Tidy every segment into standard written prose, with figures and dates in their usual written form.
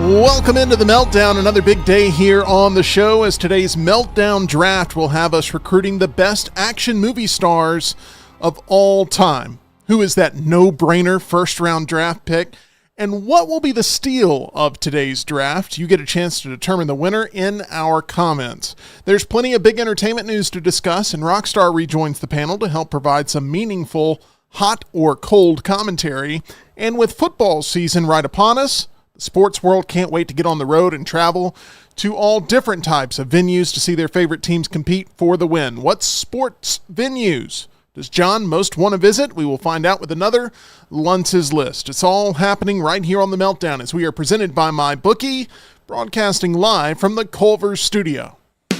Welcome into the Meltdown, another big day here on the show as today's Meltdown draft will have us recruiting the best action movie stars of all time. Who is that no-brainer first-round draft pick? And what will be the steal of today's draft? You get a chance to determine the winner in our comments. There's plenty of big entertainment news to discuss, and Rockstar rejoins the panel to help provide some meaningful hot or cold commentary. And with football season right upon us, the sports world can't wait to get on the road and travel to all different types of venues to see their favorite teams compete for the win. What sports venues does John most want to visit? We will find out with another Luntz's List. It's all happening right here on the Meltdown as we are presented by MyBookie, broadcasting live from the Culver studio. Two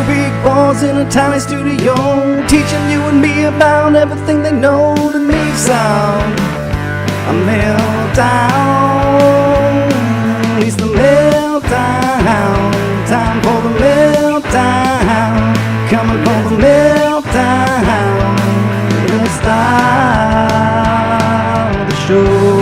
big boys in a tiny studio, teaching you and me about everything they know to make sound. A meltdown, it's the meltdown, time for the meltdown, coming for the meltdown, let's start the show.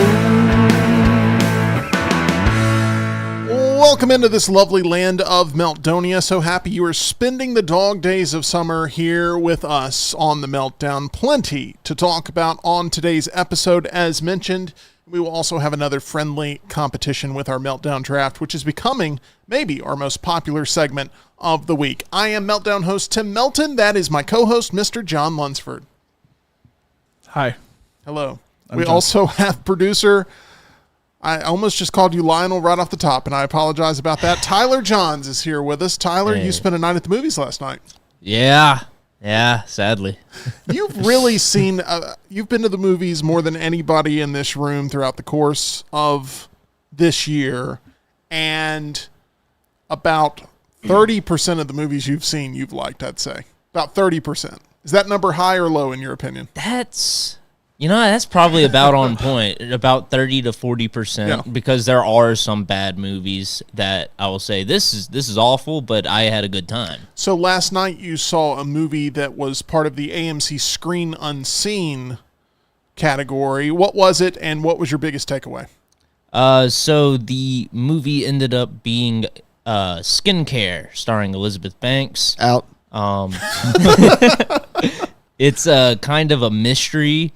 Welcome into this lovely land of Meltdonia. So happy you are spending the dog days of summer here with us on the Meltdown. Plenty to talk about on today's episode. As mentioned, we will also have another friendly competition with our Meltdown draft, which is becoming maybe our most popular segment of the week. I am Meltdown host Tim Melton. That is my co-host, Mr. John Lunsford. Hi. Hello. We also have producer, I almost just called you Lionel right off the top, and I apologize about that. Tyler Johns is here with us. Tyler, You spent a night at the movies last night. Yeah, sadly. You've really seen, you've been to the movies more than anybody in this room throughout the course of this year, and about 30% of the movies you've seen you've liked, I'd say. About 30%. Is that number high or low in your opinion? That's probably about on point, about 30 to 40%, because there are some bad movies that I will say, this is awful, but I had a good time. So last night you saw a movie that was part of the AMC Screen Unseen category. What was it, and what was your biggest takeaway? So the movie ended up being Skincare, starring Elizabeth Banks. Out. It's kind of a mystery.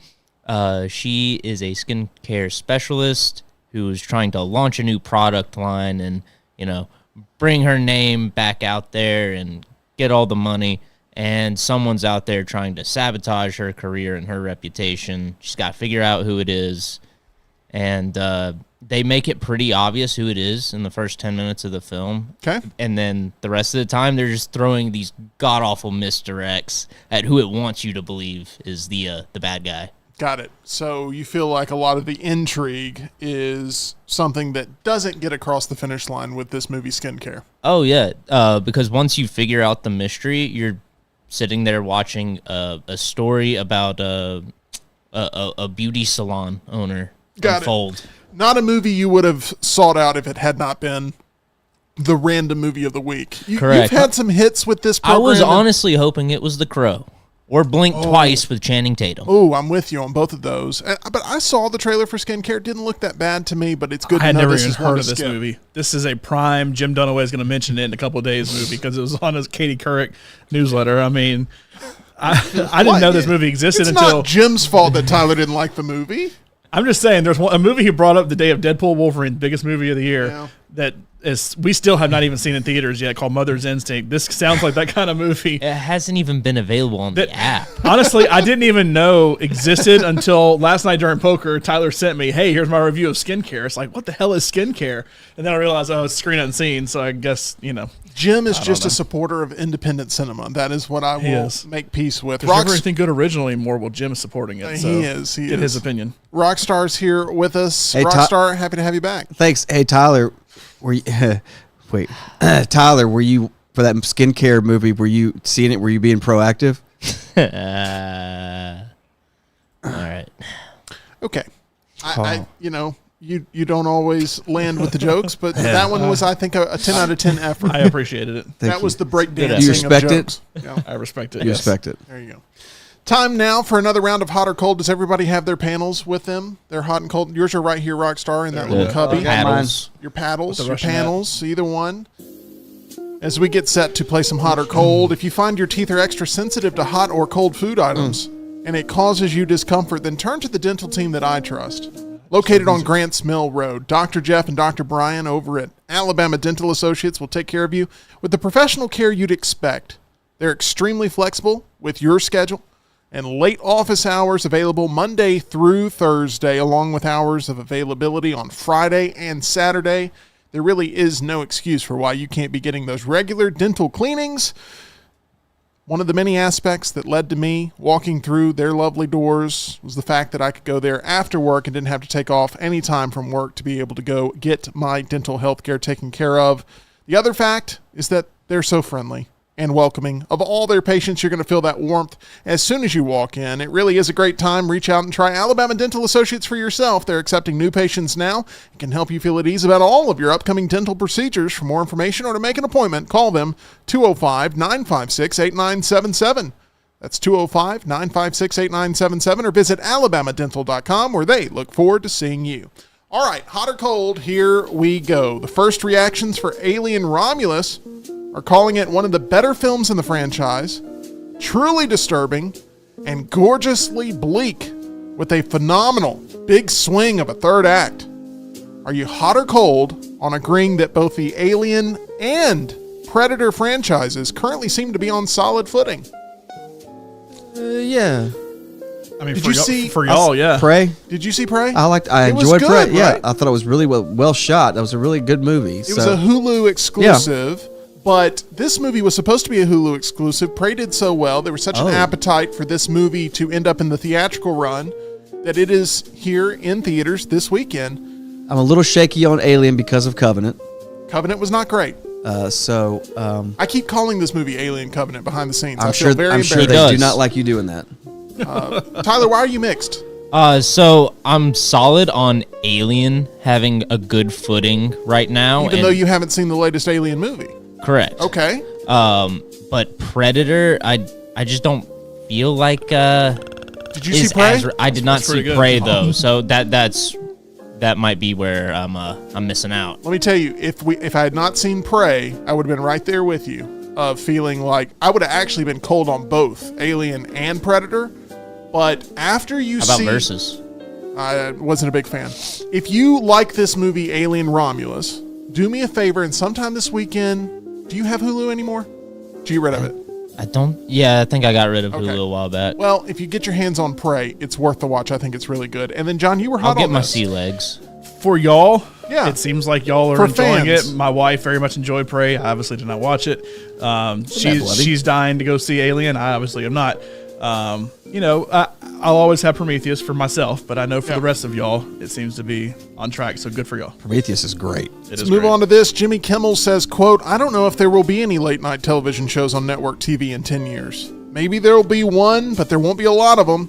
She is a skincare specialist who is trying to launch a new product line and, bring her name back out there and get all the money. And someone's out there trying to sabotage her career and her reputation. She's got to figure out who it is. And they make it pretty obvious who it is in the first 10 minutes of the film. Okay. And then the rest of the time, they're just throwing these god-awful misdirects at who it wants you to believe is the bad guy. Got it. So you feel like a lot of the intrigue is something that doesn't get across the finish line with this movie Skincare. Oh, yeah. Because once you figure out the mystery, you're sitting there watching a story about a beauty salon owner unfold. It. Not a movie you would have sought out if it had not been the random movie of the week. Correct. You've had some hits with this program. I was honestly hoping it was The Crow. Or Blink Twice with Channing Tatum. Oh, I'm with you on both of those. But I saw the trailer for Skincare. It didn't look that bad to me, but it's good to know this is one to skip. I had never even heard of this movie. This is a prime Jim Dunaway is going to mention it in a couple of days movie because it was on his Katie Couric newsletter. I mean, I didn't know this movie existed until... It's not Jim's fault that Tyler didn't like the movie. I'm just saying, there's a movie he brought up the day of Deadpool Wolverine, biggest movie of the year, that is we still have not even seen in theaters yet, called Mother's Instinct. This sounds like that kind of movie. It hasn't even been available on the app. Honestly, I didn't even know existed until last night during poker. Tyler sent me, hey, here's my review of Skincare. It's like, what the hell is Skincare? And then I realized, it's Screen Unseen, so I guess, Jim is just a supporter of independent cinema. That is what I will make peace with. If you ever anything good originally more, well, Jim is supporting it. So he is. Get his opinion. Rockstar's here with us. Hey, Rockstar, happy to have you back. Thanks. Hey, Tyler, Tyler, were you, for that Skincare movie, were you seeing it? Were you being proactive? All right. Okay. You don't always land with the jokes, but that one was, I think, a 10 out of 10 effort. I appreciated it. That was the breakdancing Do you respect of jokes. it? Yeah. I respect it. You respect it. There you go. Time now for another round of hot or cold. Does everybody have their panels with them? They're hot and cold. Yours are right here, Rockstar, in that little cubby. Paddles. Your paddles, With the your Russian panels, either one. As we get set to play some hot or cold, if you find your teeth are extra sensitive to hot or cold food items and it causes you discomfort, then turn to the dental team that I trust. Located on Grants Mill Road, Dr. Jeff and Dr. Brian over at Alabama Dental Associates will take care of you with the professional care you'd expect. They're extremely flexible with your schedule and late office hours available Monday through Thursday, along with hours of availability on Friday and Saturday. There really is no excuse for why you can't be getting those regular dental cleanings. One of the many aspects that led to me walking through their lovely doors was the fact that I could go there after work and didn't have to take off any time from work to be able to go get my dental health care taken care of. The other fact is that they're so friendly and welcoming of all their patients. You're going to feel that warmth as soon as you walk in. It really is a great time. Reach out and try Alabama Dental Associates for yourself. They're accepting new patients now and can help you feel at ease about all of your upcoming dental procedures. For more information or to make an appointment, call them 205-956-8977. That's 205-956-8977, or visit alabamadental.com, where they look forward to seeing you. All right, hot or cold, here we go. The first reactions for Alien Romulus are calling it one of the better films in the franchise, truly disturbing, and gorgeously bleak, with a phenomenal big swing of a third act. Are you hot or cold on agreeing that both the Alien and Predator franchises currently seem to be on solid footing? Yeah. I mean, Did for you y'all, see- for y'all, yeah. Prey. Did you see Prey? I It was enjoyed good, Prey. Yeah, right? I thought it was really well shot. That was a really good movie. It was a Hulu exclusive, but this movie was supposed to be a Hulu exclusive. Prey did so well. There was such an appetite for this movie to end up in the theatrical run that it is here in theaters this weekend. I'm a little shaky on Alien because of Covenant. Covenant was not great. I I keep calling this movie Alien Covenant behind the scenes. I I'm feel sure. very I'm sure embarrassed. they do does. not like you doing that. Tyler, why are you mixed? So I'm solid on Alien having a good footing right now. Even though you haven't seen the latest Alien movie. correct. Okay. But Predator, I just don't feel like Did you is see Prey? I did not That's pretty see good. Prey though, so that might be where I'm missing out. Let me tell you, if I had not seen Prey, I would have been right there with you, of feeling like I would have actually been cold on both Alien and Predator. But after you How about see, Versus? I wasn't a big fan. If you like this movie, Alien Romulus, do me a favor and sometime this weekend, do you have Hulu anymore? Do you rid of it? I don't. Yeah, I think I got rid of Okay. Hulu a while back. Well, if you get your hands on Prey, it's worth the watch. I think it's really good. And then, John, you were hot I'll get on my this. sea legs. For y'all, Yeah. it seems like y'all are For enjoying fans. it. My wife very much enjoyed Prey. I obviously did not watch it. bloody. She's dying to go see Alien. I obviously am not. I'll always have Prometheus for myself, but I know for Yeah. the rest of y'all, it seems to be on track. So good for y'all. Prometheus is great. Let's move on to this. Jimmy Kimmel says, quote, "I don't know if there will be any late night television shows on network TV in 10 years. Maybe there will be one, but there won't be a lot of them.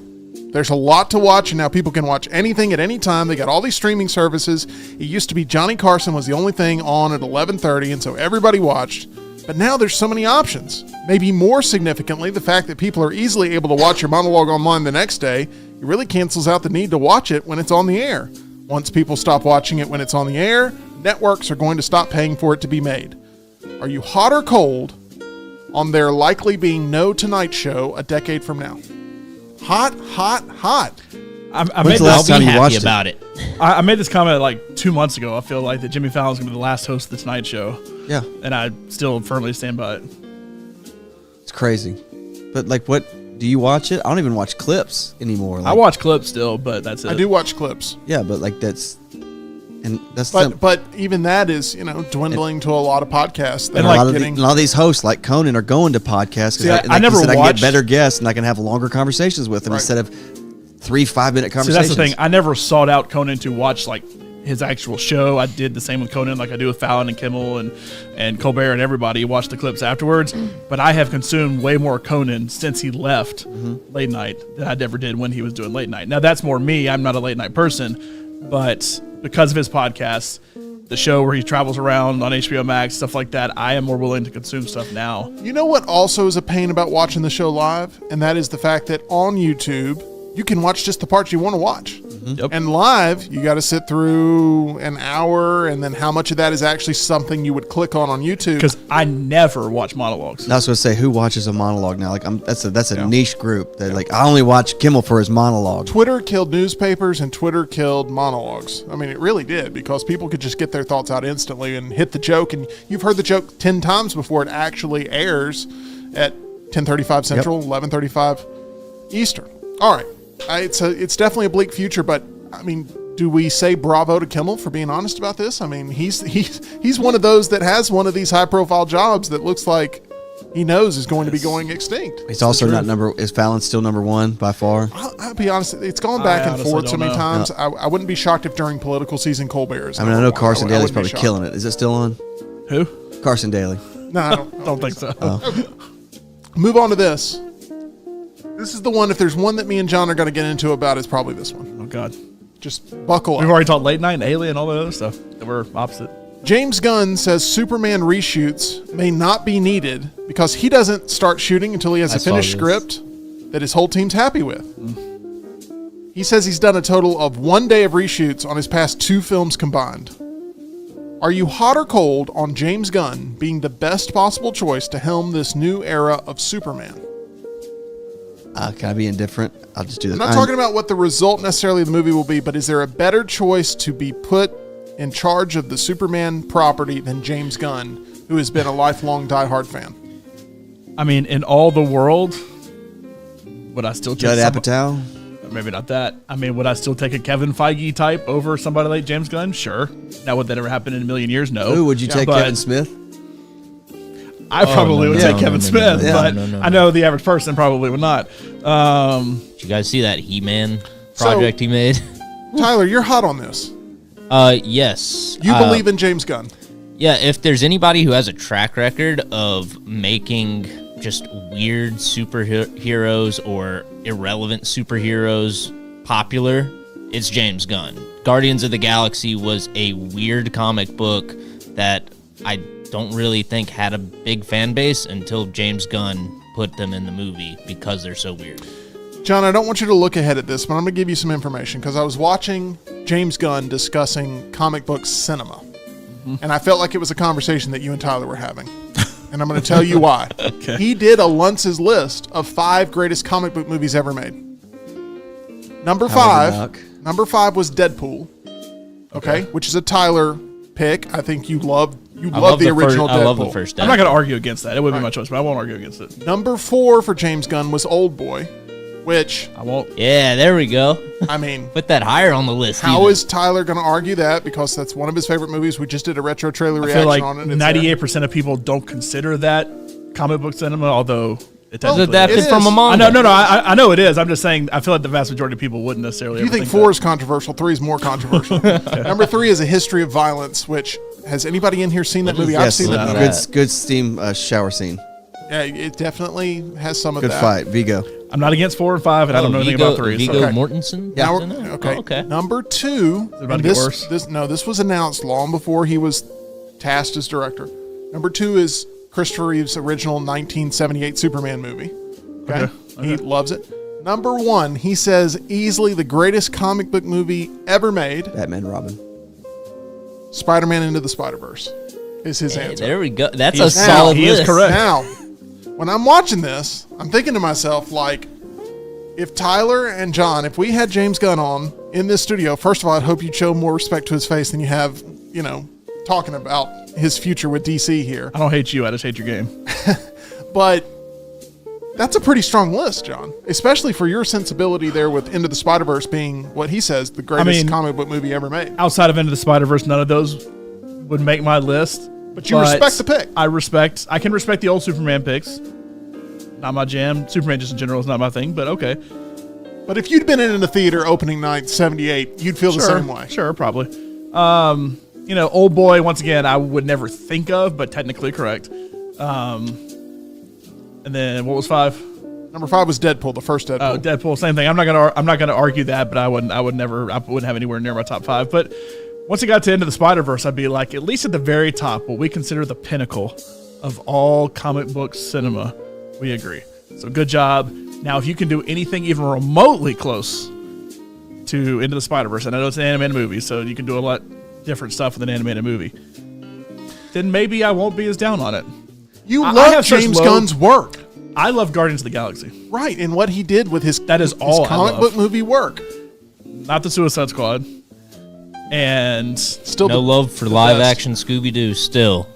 There's a lot to watch, and now people can watch anything at any time. They got all these streaming services. It used to be Johnny Carson was the only thing on at 11:30, and so everybody watched. But now there's so many options. Maybe more significantly, the fact that people are easily able to watch your monologue online the next day, it really cancels out the need to watch it when it's on the air. Once people stop watching it when it's on the air, networks are going to stop paying for it to be made. Are you hot or cold on there likely being no Tonight Show a decade from now?" Hot, hot, hot. I When's made the this, last I'll time be you happy watched it? about it. I made this comment like 2 months ago. I feel like that Jimmy Fallon's gonna be the last host of the Tonight Show, Yeah, and I still firmly stand by it. it's crazy. But like, what do you watch it? I don't even watch clips anymore. Like, I watch clips still, but that's it. I do watch clips. Yeah, but like that's But even that is, dwindling to a lot of podcasts that And are like a lot of getting. a lot of these hosts like Conan are going to podcasts See, I because never I can watched- get better guests and I can have longer conversations with them Right. instead of 3 5-minute See, conversations. that's the thing. I never sought out Conan to watch like his actual show. I did the same with Conan, like I do with Fallon and Kimmel and Colbert and everybody. Watch the clips afterwards. But I have consumed way more Conan since he left late night than I ever did when he was doing late night. Now that's more me. I'm not a late night person, but because of his podcast, the show where he travels around on HBO Max, stuff like that, I am more willing to consume stuff now. You know what also is a pain about watching the show live? And that is the fact that on YouTube, you can watch just the parts you want to watch. Yep. And live, you got to sit through an hour, and then how much of that is actually something you would click on YouTube? Because I never watch monologues. I was going to say, who watches a monologue now? Like, that's a niche group that like I only watch Kimmel for his monologue. Twitter killed newspapers and Twitter killed monologues. I mean, it really did, because people could just get their thoughts out instantly and hit the joke. And you've heard the joke 10 times before it actually airs at 10:35 Central, 11:35 Eastern. All right. It's definitely a bleak future, but I mean, do we say bravo to Kimmel for being honest about this? I mean, he's one of those that has one of these high profile jobs that looks like he knows is going to be going extinct. He's also not is Fallon still number one by far? I'll be honest, it's gone back and forth so many times. No. I wouldn't be shocked if during political season Colbert is. I mean, I know Carson Daly's probably killing it. Is it still on? Who? Carson Daly. No, I don't think so. Okay. Move on to this. This is the one, if there's one that me and John are going to get into about, it's probably this one. Oh, God. Just buckle We've up. already talked Late Night and Alien, all that other stuff. We're opposite. James Gunn says Superman reshoots may not be needed because he doesn't start shooting until he has a finished script that his whole team's happy with. He says he's done a total of 1 day of reshoots on his past 2 films combined. Are you hot or cold on James Gunn being the best possible choice to helm this new era of Superman? Can I be indifferent? I'll just do that. I'm not talking about what the result necessarily of the movie will be, but is there a better choice to be put in charge of the Superman property than James Gunn, who has been a lifelong diehard fan? I mean, in all the world, would I still take Judd Apatow? Maybe not that. I mean, would I still take a Kevin Feige type over somebody like James Gunn? Sure. Now, would that ever happen in a million years? No. Ooh, would you take Kevin Smith? I probably would take Kevin Smith, but no. I know the average person probably would not. Did you guys see that He-Man project he made? Tyler, you're hot on this. Yes. You believe in James Gunn. Yeah, if there's anybody who has a track record of making just weird superheroes or irrelevant superheroes popular, it's James Gunn. Guardians of the Galaxy was a weird comic book that I don't really think had a big fan base until James Gunn put them in the movie because they're so weird. John, I don't want you to look ahead at this, but I'm going to give you some information because I was watching James Gunn discussing comic book cinema, and I felt like it was a conversation that you and Tyler were having, and I'm going to tell you why. Okay. He did a Luntz's list of 5 greatest comic book movies ever made. Number 5 was Deadpool, okay, which is a Tyler pick. I think you love the original Deadpool. I love the first Deadpool. I'm not going to argue against that. It would be my choice, but I won't argue against it. Number 4 for James Gunn was Old Boy, which I won't. Yeah, there we go. I mean, put that higher on the list. How is Tyler going to argue that? Because that's one of his favorite movies. We just did a retro trailer I reaction feel like on it. 98% of people don't consider that comic book cinema, although it's adapted from a manga. I know it is. I'm just saying I feel like the vast majority of people wouldn't necessarily. You think 4 is controversial? 3 is more controversial. Number 3 is A History of Violence, which has anybody in here seen that movie? Yes, I've seen that movie. Good steam shower scene. Yeah, it definitely has some of Good that. fight, Vigo. I'm not against 4 and 5, and I don't know anything about 3. Viggo Mortensen. Yeah. in that? Okay. Oh, okay. Number 2. Is it about to get worse? This was announced long before he was tasked as director. Number 2 is Christopher Reeve's original 1978 Superman movie. Okay. He loves it. Number 1, he says easily the greatest comic book movie ever made. Batman Robin. Spider-Man Into the Spider-Verse is his answer. There we go. That's a solid list. He is correct. Now, when I'm watching this, I'm thinking to myself, like, if Tyler and John, if we had James Gunn on in this studio, first of all, I'd hope you'd show more respect to his face than you have, talking about his future with DC here. I don't hate you. I just hate your game. But that's a pretty strong list, John, especially for your sensibility there with Into the Spider-Verse being what he says the greatest comic book movie ever made. Outside of Into the Spider-Verse, none of those would make my list. But you respect the pick. I can respect the old Superman picks. Not my jam. Superman just in general is not my thing, but okay. But if you'd been in the theater opening night 78, you'd feel the same way. Sure, probably. Old Boy, once again, I would never think of, but technically correct. And then what was 5? Number 5 was Deadpool, the first Deadpool. Oh, Deadpool, same thing. I'm not gonna argue that, but I wouldn't have anywhere near my top 5. But Once it got to Into the Spider-Verse, I'd be like, at least at the very top, what we consider the pinnacle of all comic book cinema, we agree. So good job. Now, if you can do anything even remotely close to Into the Spider-Verse, and I know it's an animated movie, so you can do a lot different stuff with an animated movie, then maybe I won't be as down on it. You I love have such James low- Gunn's work. I love Guardians of the Galaxy. Right, and what he did with his That is his all I comic love. book movie work. Not the Suicide Squad. And Still No the- love for the live best. action Scooby-Doo still.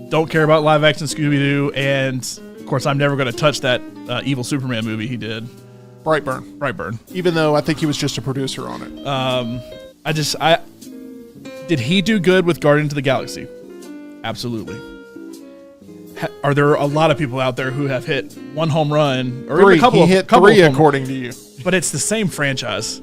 don't care about live action Scooby-Doo. And, of course, I'm never going to touch that evil Superman movie he did. Brightburn. Even though I think he was just a producer on it. Did he do good with Guardians of the Galaxy? Absolutely. Are there a lot of people out there who have hit one home run or even a couple he of hit couple three, of home, according to you. but it's the same franchise.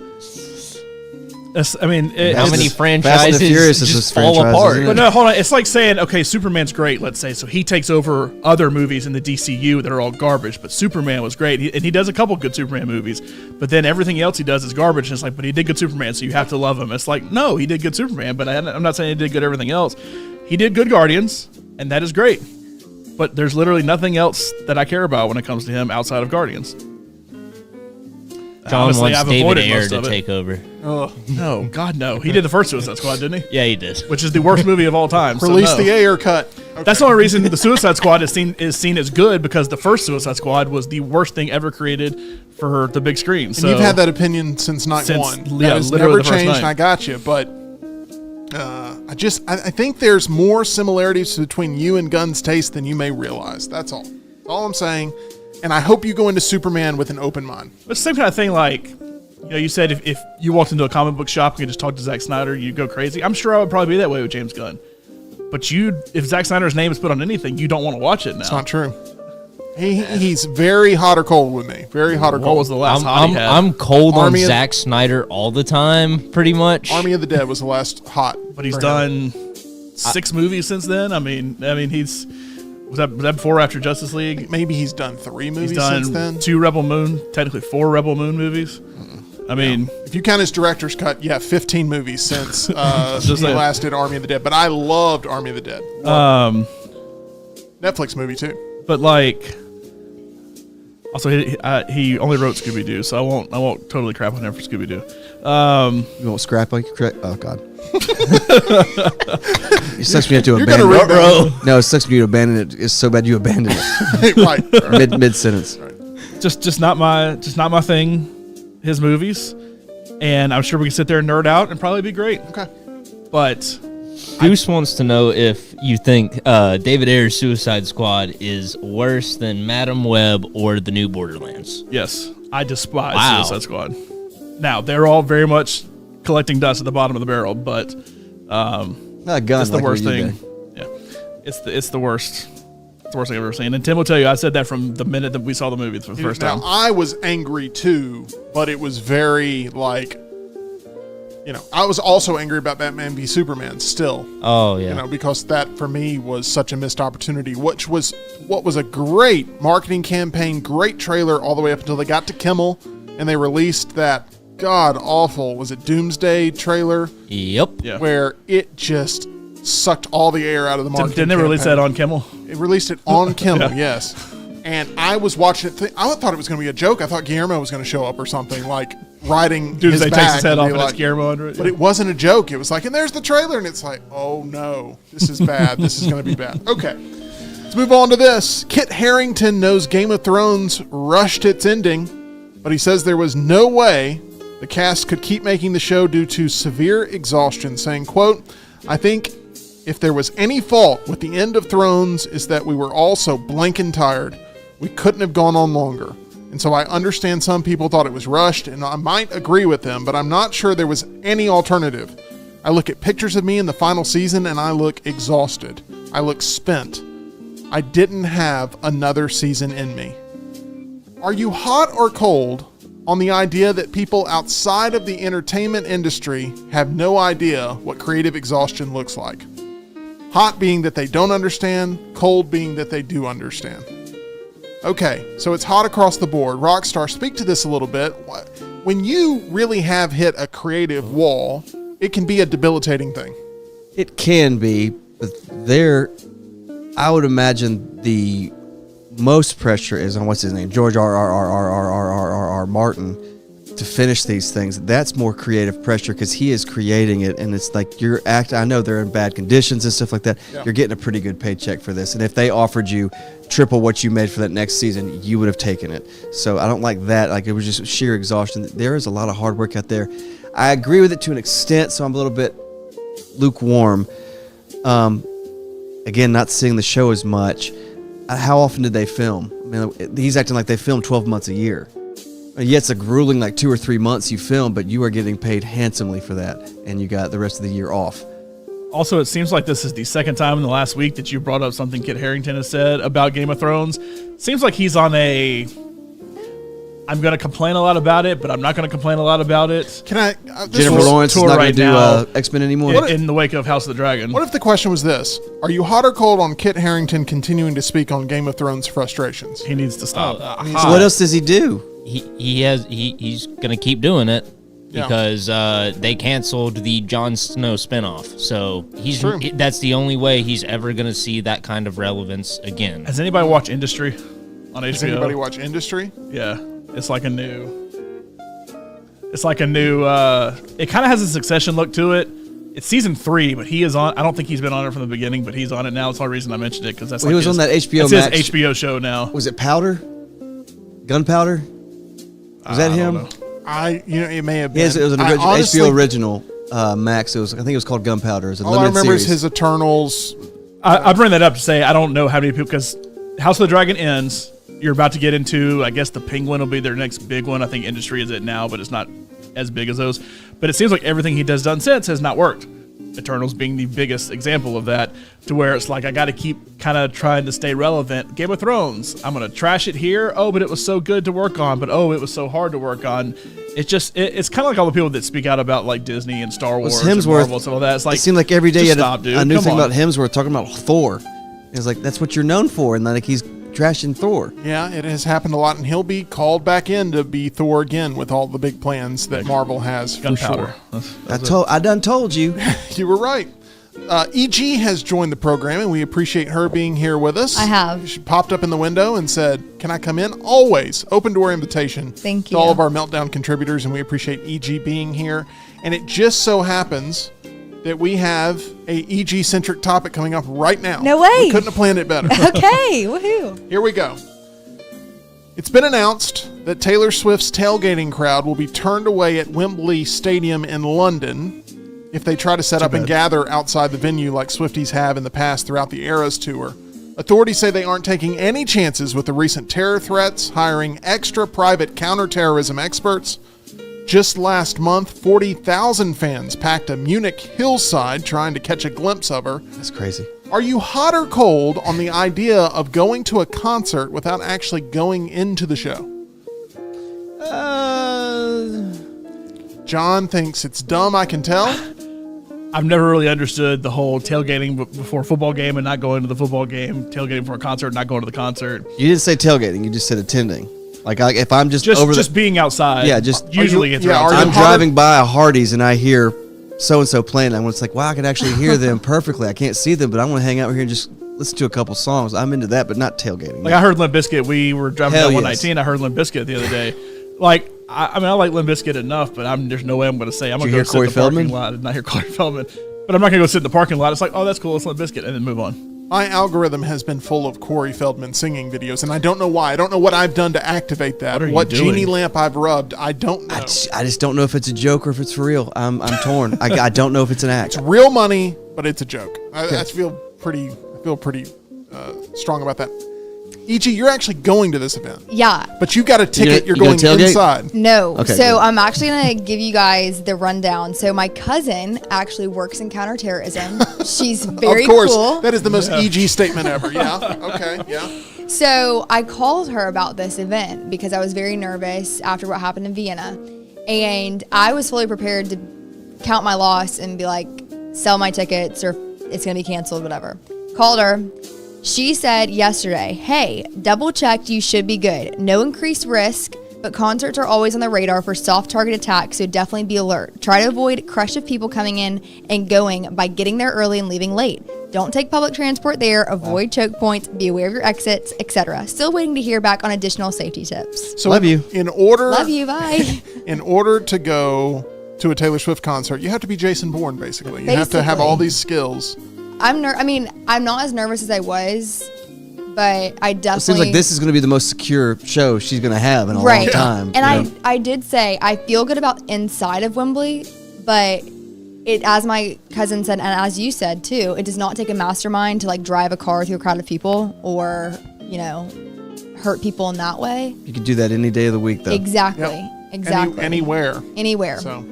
How How many Fast franchises and Furious is just his fall franchise, apart? isn't it? But no, hold on. It's like saying, okay, Superman's great, let's say. So he takes over other movies in the DCU that are all garbage. But Superman was great. And he does a couple good Superman movies. But then everything else he does is garbage. And it's like, but he did good Superman, so you have to love him. It's like, no, he did good Superman. But I'm not saying he did good everything else. He did good Guardians, and that is great. But there's literally nothing else that I care about when it comes to him outside of Guardians. John Honestly, wants I've David avoided Ayer most to of it. take over. No, God, no. He did the first Suicide Squad, didn't he? Yeah, he did. Which is the worst movie of all time. so Release no. the Ayer cut. Okay. That's the only reason the Suicide Squad is seen as good, because the first Suicide Squad was the worst thing ever created for the big screen. And So you've had that opinion since night Since- one. yeah, That has literally never the first changed, night. and I got you. But I think there's more similarities between you and Gunn's taste than you may realize. That's all. That's all I'm saying. And I hope you go into Superman with an open mind. It's the same kind of thing. Like, you said if you walked into a comic book shop and you just talked to Zack Snyder, you'd go crazy. I'm sure I would probably be that way with James Gunn. But if Zack Snyder's name is put on anything, you don't want to watch it now. It's not true. He's very hot or cold with me. Very hot or What cold. was the last hot he had? I'm cold Army on of- Zack Snyder all the time, pretty much. Army of the Dead was the last hot. But he's for him. done 6 movies since then. I mean, he's was that before or after Justice League? Maybe he's done 3 movies He's done since then. 2 Rebel Moon, technically 4 Rebel Moon movies. I mean, If you count his director's cut, 15 movies since he saying. last did Army of the Dead. But I loved Army of the Dead. Netflix movie too. but like, also he only wrote Scooby Doo, so I won't totally crap on him for Scooby Doo. You won't scrap like oh god. It sucks when you have to You're abandon gonna it. read that. No, it sucks when you abandon it. It's so bad you abandon it Right. mid sentence. Just not my thing. His movies, and I'm sure we can sit there and nerd out and probably be great. Okay. But Goose wants to know if you think David Ayer's Suicide Squad is worse than Madam Web or the new Borderlands. yes, I despise Wow. Suicide Squad. Now they're all very much collecting dust at the bottom of the barrel, but Not a gun. that's the like worst what you thing. did. Yeah, it's the worst. It's the worst thing I've ever seen. And Tim will tell you, I said that from the minute that we saw the movie for the first Now, time. I was angry too, but it was very I was also angry about Batman v Superman still. Oh yeah. Because that for me was such a missed opportunity, what was a great marketing campaign, great trailer all the way up until they got to Kimmel and they released that god awful, was it Doomsday trailer, Yep. Yeah. where it just sucked all the air out of the marketing Didn't they release campaign. that on Kimmel? It released it on Kimmel, yes. And I was watching it. I thought it was going to be a joke. I thought Guillermo was going to show up or something, like riding Dude, his they back. takes his head and off be and it's like- Guillermo under it. But it wasn't a joke. It was like, and there's the trailer, and it's like, oh no, this is bad. This is going to be bad. Okay, let's move on to this. Kit Harington knows Game of Thrones rushed its ending, but he says there was no way the cast could keep making the show due to severe exhaustion, saying, quote, I think if there was any fault with the end of Thrones is that we were all so blanking tired. We couldn't have gone on longer. And so I understand some people thought it was rushed, and I might agree with them, but I'm not sure there was any alternative. I look at pictures of me in the final season, and I look exhausted. I look spent. I didn't have another season in me. Are you hot or cold on the idea that people outside of the entertainment industry have no idea what creative exhaustion looks like? Hot being that they don't understand, cold being that they do understand. Okay, so it's hot across the board. Rockstar, speak to this a little bit. When you really have hit a creative wall, it can be a debilitating thing. It can be, but I would imagine the most pressure is on what's his name, George R. Martin, to finish these things. That's more creative pressure because he is creating it, and it's like I know they're in bad conditions and stuff like that. Yeah. You're getting a pretty good paycheck for this, and if they offered you triple what you made for that next season, you would have taken it. So I don't like that. Like, it was just sheer exhaustion. There is a lot of hard work out there. I agree with it to an extent, so I'm a little bit lukewarm. Again, not seeing the show as much. How often did they film? I mean, he's acting like they film 12 months a year. Yeah, it's a grueling 2 or 3 months you film, but you are getting paid handsomely for that, and you got the rest of the year off. Also, it seems like this is the second time in the last week that you brought up something Kit Harington has said about Game of Thrones. Seems like he's on I'm going to complain a lot about it, but I'm not going to complain a lot about it. Can I? Jennifer Lawrence is not going to do X-Men anymore? In the wake of House of the Dragon. What if the question was this? Are you hot or cold on Kit Harington continuing to speak on Game of Thrones frustrations? He needs to stop. So what else does he do? He's gonna keep doing it Yeah. because they canceled the Jon Snow spinoff. So True. that's the only way he's ever gonna see that kind of relevance again. Has anybody watched Industry on HBO? Does anybody watch Industry? Yeah. It's like a new, it kind of has a Succession look to it. It's season 3, but he is on. I don't think he's been on it from the beginning, but he's on it now. That's the only reason I mentioned it, because that's He was on that HBO Max. Max. His HBO show now. Was it Powder? Gunpowder? Was that him? Know. It may have been. Yes, it was an HBO original Max. I think it was called Gunpowder. It was a All I limited remember series. is his Eternals. I bring that up to say I don't know how many people, because House of the Dragon ends. You're about to get into, I guess the Penguin will be their next big one. I think Industry is it now, but it's not as big as those. But it seems like everything he does done since has not worked. Eternals being the biggest example of that, to where it's like I got to keep kind of trying to stay relevant. Game of Thrones, I'm going to trash it here. Oh, but it was so good to work on. But oh, it was so hard to work on. It's just, it's kind of like all the people that speak out about like Disney and Star Wars and Marvel and stuff like that. It's like, it seemed like every day you had stop, dude. a new Come thing on. about Hemsworth talking about Thor. It's like, that's what you're known for, and like he's trashing Thor. Yeah, it has happened a lot, and he'll be called back in to be Thor again with all the big plans that Marvel has for Gunpowder. sure. I done told you. You were right. EG has joined the program, and we appreciate her being here with us. I have. She popped up in the window and said, "Can I come in?" Always open door invitation. Thank To you. all of our Meltdown contributors, and we appreciate EG being here. And it just so happens that we have a EG-centric topic coming up right now. No way. We couldn't have planned it better. Okay, woohoo. Here we go. It's been announced that Taylor Swift's tailgating crowd will be turned away at Wembley Stadium in London if they try to set up and gather outside the venue like Swifties have in the past throughout the Eras tour. Authorities say they aren't taking any chances with the recent terror threats, hiring extra private counterterrorism experts. Just last month, 40,000 fans packed a Munich hillside trying to catch a glimpse of her. That's crazy. Are you hot or cold on the idea of going to a concert without actually going into the show? John thinks it's dumb, I can tell. I've never really understood the whole tailgating before a football game and not going to the football game, tailgating for a concert and not going to the concert. You didn't say tailgating. You just said attending. Like if I'm just over just being outside. Yeah, just- usually it's outside. I'm driving by a Hardee's and I hear so-and-so playing. And it's like, wow, I can actually hear them perfectly. I can't see them, but I want to hang out here and just listen to a couple songs. I'm into that, but not tailgating. Like I heard Limp Bizkit. We were driving Hell down yes. 119. I heard Limp Bizkit the other day. Like, I mean, I like Limp Bizkit enough, but there's no way I'm going to say I'm going to go sit in the parking lot and not hear Corey Feldman. But I'm not going to go sit in the parking lot. It's like, oh, that's cool. It's Limp Bizkit, and then move on. My algorithm has been full of Corey Feldman singing videos, and I don't know why. I don't know what I've done to activate that. What genie lamp I've rubbed, I don't know. I just don't know if it's a joke or if it's for real. I'm torn. I don't know if it's an act. It's real money, but it's a joke. I feel pretty strong about that. E.G., you're actually going to this event. Yeah. But you got a ticket. You're you going gonna tailgate? inside. No. Okay, so good. I'm actually going to give you guys the rundown. So my cousin actually works in counterterrorism. She's very Of course. cool. That is the most E.G. statement ever. Yeah. Okay. Yeah. So I called her about this event because I was very nervous after what happened in Vienna. And I was fully prepared to count my loss and be like, sell my tickets or it's going to be canceled, whatever. Called her. She said yesterday, hey, double checked, you should be good. No increased risk. but concerts are always on the radar for soft target attacks, so definitely be alert. Try to avoid a crush of people coming in and going by getting there early and leaving late. Don't take public transport there, avoid choke points, be aware of your exits, etc. Still waiting to hear back on additional safety tips. So Love you. Love you, bye. In order to go to a Taylor Swift concert, you have to be Jason Bourne, basically. You have to have all these skills. I'm not as nervous as I was, but I definitely... It seems like this is going to be the most secure show she's going to have in a long time. And I did say, I feel good about inside of Wembley, but it, as my cousin said, and as you said too, it does not take a mastermind to like drive a car through a crowd of people or, you know, hurt people in that way. You can do that any day of the week, though. Exactly. Yep. Exactly. Anywhere. So,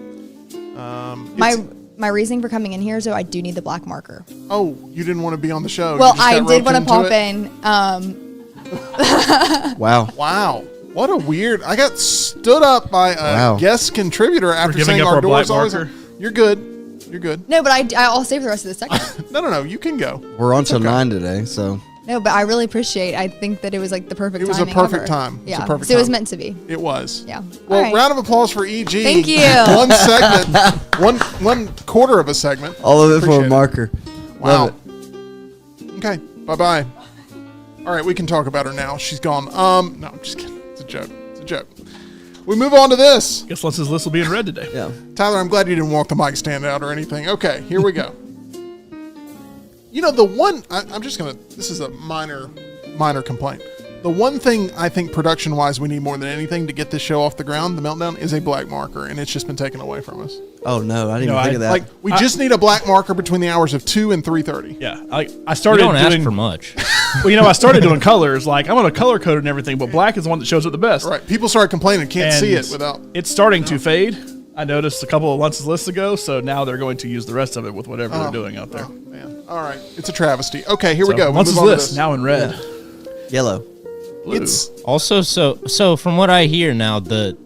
it's- my reasoning for coming in here is, though, I do need the black marker. Oh, you didn't want to be on the show. Well, You just I got did want to roped pop into it? in. Wow. Wow. What a weird... I got stood up by a guest contributor after giving saying up our our doors black always... marker? You're good. You're good. No, but I'll save the rest of the segment. No. You can go. We're on till 9 today, so. No, but I really appreciate. I think that it was like the perfect. It was a timing perfect ever. time. It was Yeah, a perfect so it was time. meant to be. It was. Yeah. Well, All right. round of applause for EG. Thank you. One segment. one quarter of a segment. All of it for Appreciate a marker. Wow. Love it. Okay. Bye-bye. All right, we can talk about her now. She's gone. No, I'm just kidding. It's a joke. It's a joke. We move on to this. Guess Lens's list will be in red today. Yeah. Tyler, I'm glad you didn't walk the mic stand out or anything. Okay, here we go. You know, the one, I'm just going to, this is a minor complaint. The one thing I think production-wise we need more than anything to get this show off the ground, the Meltdown, is a black marker, and it's just been taken away from us. Oh, no. I didn't even think of that. Like, we just need a black marker between the hours of 2 and 3:30. Yeah, I You started don't doing ask for much. Well, you know, I started doing colors. Like I'm on a color code and everything, but black is the one that shows up the best. Right. People started complaining, can't And see it without... It's starting to fade. I noticed a couple of Lens's lists ago, so now they're going to use the rest of it with whatever they're doing out there. Oh, man. All right. It's a travesty. Okay, here we So, go. We'll Lens's move on to list this. now in red. Yellow. Blue. It's... Also, so from what I hear now, the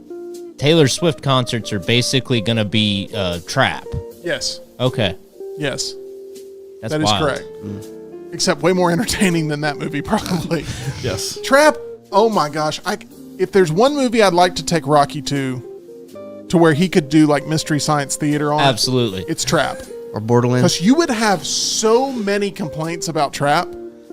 Taylor Swift concerts are basically going to be trap. Yes. Okay, Yes. that's That is wild. correct. Except way more entertaining than that movie, probably. Yes. Trap, oh my gosh. If there's one movie I'd like to take Rocky to where he could do like Mystery Science Theater on, Absolutely. it's Trap. Or Borderlands. Because you would have so many complaints about Trap.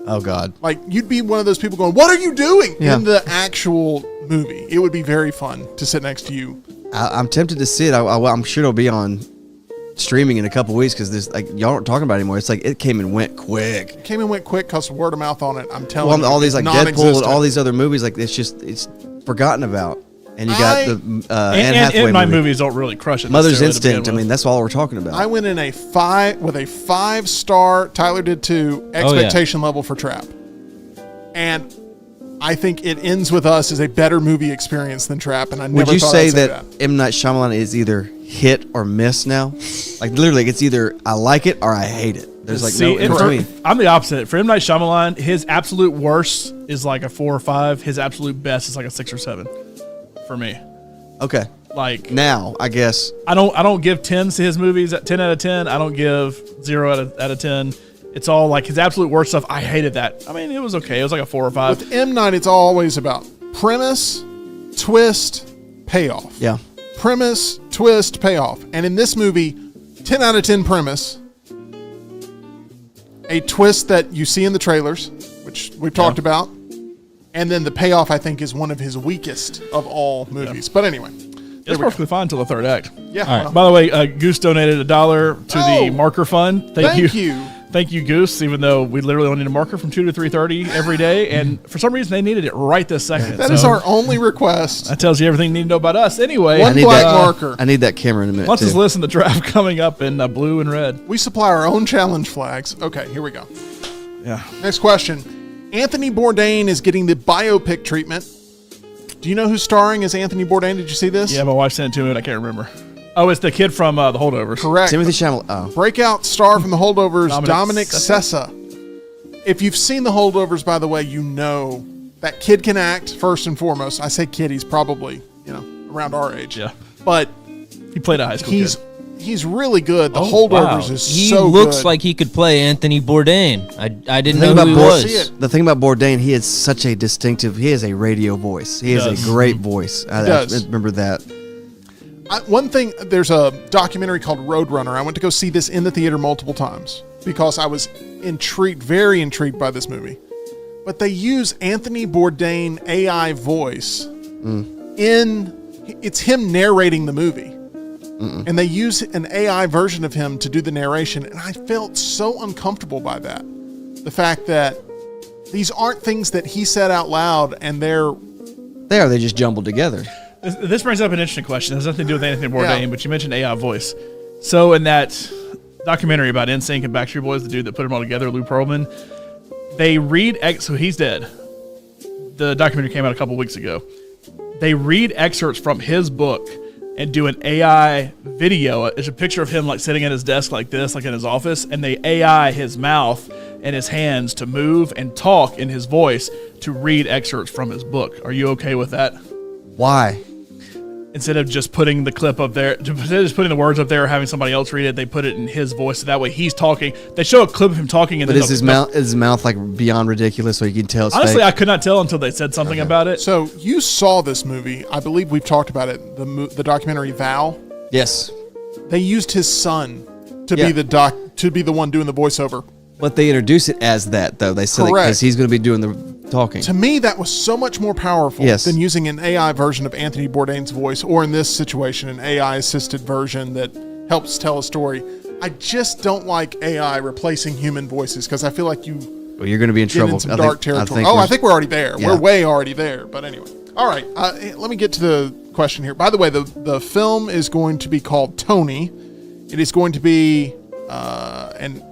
Oh, God. Like, you'd be one of those people going, what are you doing Yeah. in the actual movie? It would be very fun to sit next to you. I'm tempted to see it. I'm sure it'll be on streaming in a couple weeks because this, like, y'all aren't talking about it anymore. It's like it came and went quick. It came and went quick because word of mouth on it. I'm telling Well, you. all these like Deadpool and non-existent. all these other movies, like it's forgotten about. And you got the Anne Hathaway and my movie. movies don't really crush it. Mother's necessarily to begin Instinct. I with. mean, that's all we're talking about. I went in a 5-star, Tyler did too, expectation level for Trap. And I think it ends with us as a better movie experience than Trap. And I never Would you thought say I'd that M. Night Shyamalan is either hit or miss now? Like literally, it's either I like it or I hate it. There's like no in between. I'm the opposite. For M. Night Shyamalan, his absolute worst is like a 4 or 5. His absolute best is like a 6 or 7 for me. Okay. Like Now, I guess. I don't give 10s to his movies at 10 out of 10. I don't give 0 out of 10. It's all like his absolute worst stuff. I hated that. I mean, it was okay. It was like a 4 or 5. with M. Night, it's always about premise, twist, payoff. Yeah. Premise, twist, payoff. And in this movie, 10 out of 10 premise, a twist that you see in the trailers, which we've talked about, and then the payoff, I think, is one of his weakest of all movies. But anyway. It's perfectly fine until the third act. Yeah. All right. well, By the way, Goose donated $1 to Oh. the marker fund. Thank you. Thank you, Goose, even though we literally only need a marker from 2 to 3:30 every day. And for some reason, they needed it right this second. That is our only request. That tells you everything you need to know about us. Anyway, One black marker. I need that camera in a minute. Once too. this list in the draft coming up in blue and red. We supply our own challenge flags. Okay, here we go. Yeah. Next question. Anthony Bourdain is getting the biopic treatment. Do you know who's starring as Anthony Bourdain? Did you see this? Yeah, my wife sent it to me, and I can't remember. Oh, it's the kid from The Holdovers. Correct. Timothy Chalamet. Oh. Breakout star from The Holdovers, Dominic Sessa. Sessa. If you've seen The Holdovers, by the way, you know that kid can act, first and foremost. I say kid, he's probably, around our age. Yeah. But He played a high school he's kid. he's really good. The Oh, Holdovers wow. is He so looks good. like he could play Anthony Bourdain. I didn't The know thing who he about was. The thing about Bourdain, he has such a distinctive. He has a radio voice. He has does. a great voice. I does. remember that. One thing, there's a documentary called Roadrunner. I went to go see this in the theater multiple times because I was very intrigued by this movie. But they use Anthony Bourdain AI voice it's him narrating the movie. And they use an AI version of him to do the narration. And I felt so uncomfortable by that. The fact that these aren't things that he said out loud and They just jumbled together. This brings up an interesting question. It has nothing to do with Anthony Bourdain, Yeah. but you mentioned AI voice. So in that documentary about NSYNC and Backstreet Boys, the dude that put them all together, Lou Pearlman, they read so he's dead. The documentary came out a couple weeks ago. They read excerpts from his book and do an AI video. It's a picture of him like sitting at his desk like this, like in his office, and they AI his mouth and his hands to move and talk in his voice to read excerpts from his book. Are you okay with that? Why? Instead of just putting the clip up there, instead of just putting the words up there or having somebody else read it, they put it in his voice. So that way he's talking. They show a clip of him talking. And But is his mouth like beyond ridiculous so you can tell it's Honestly, fake? I could not tell until they said something about it. So you saw this movie. I believe we've talked about it. The documentary Val. Yes. They used his son to Yeah. be the one doing the voiceover. But they introduce it as that, though. They said Correct. because he's going to be doing the talking. To me, that was so much more powerful Yes. than using an AI version of Anthony Bourdain's voice, or in this situation, an AI-assisted version that helps tell a story. I just don't like AI replacing human voices because I feel like you Well, you're going to be in get trouble. in some dark territory. I think we're already there. Yeah. We're way already there. But anyway, all right. Let me get to the question here. By the way, the film is going to be called Tony. It is going to be an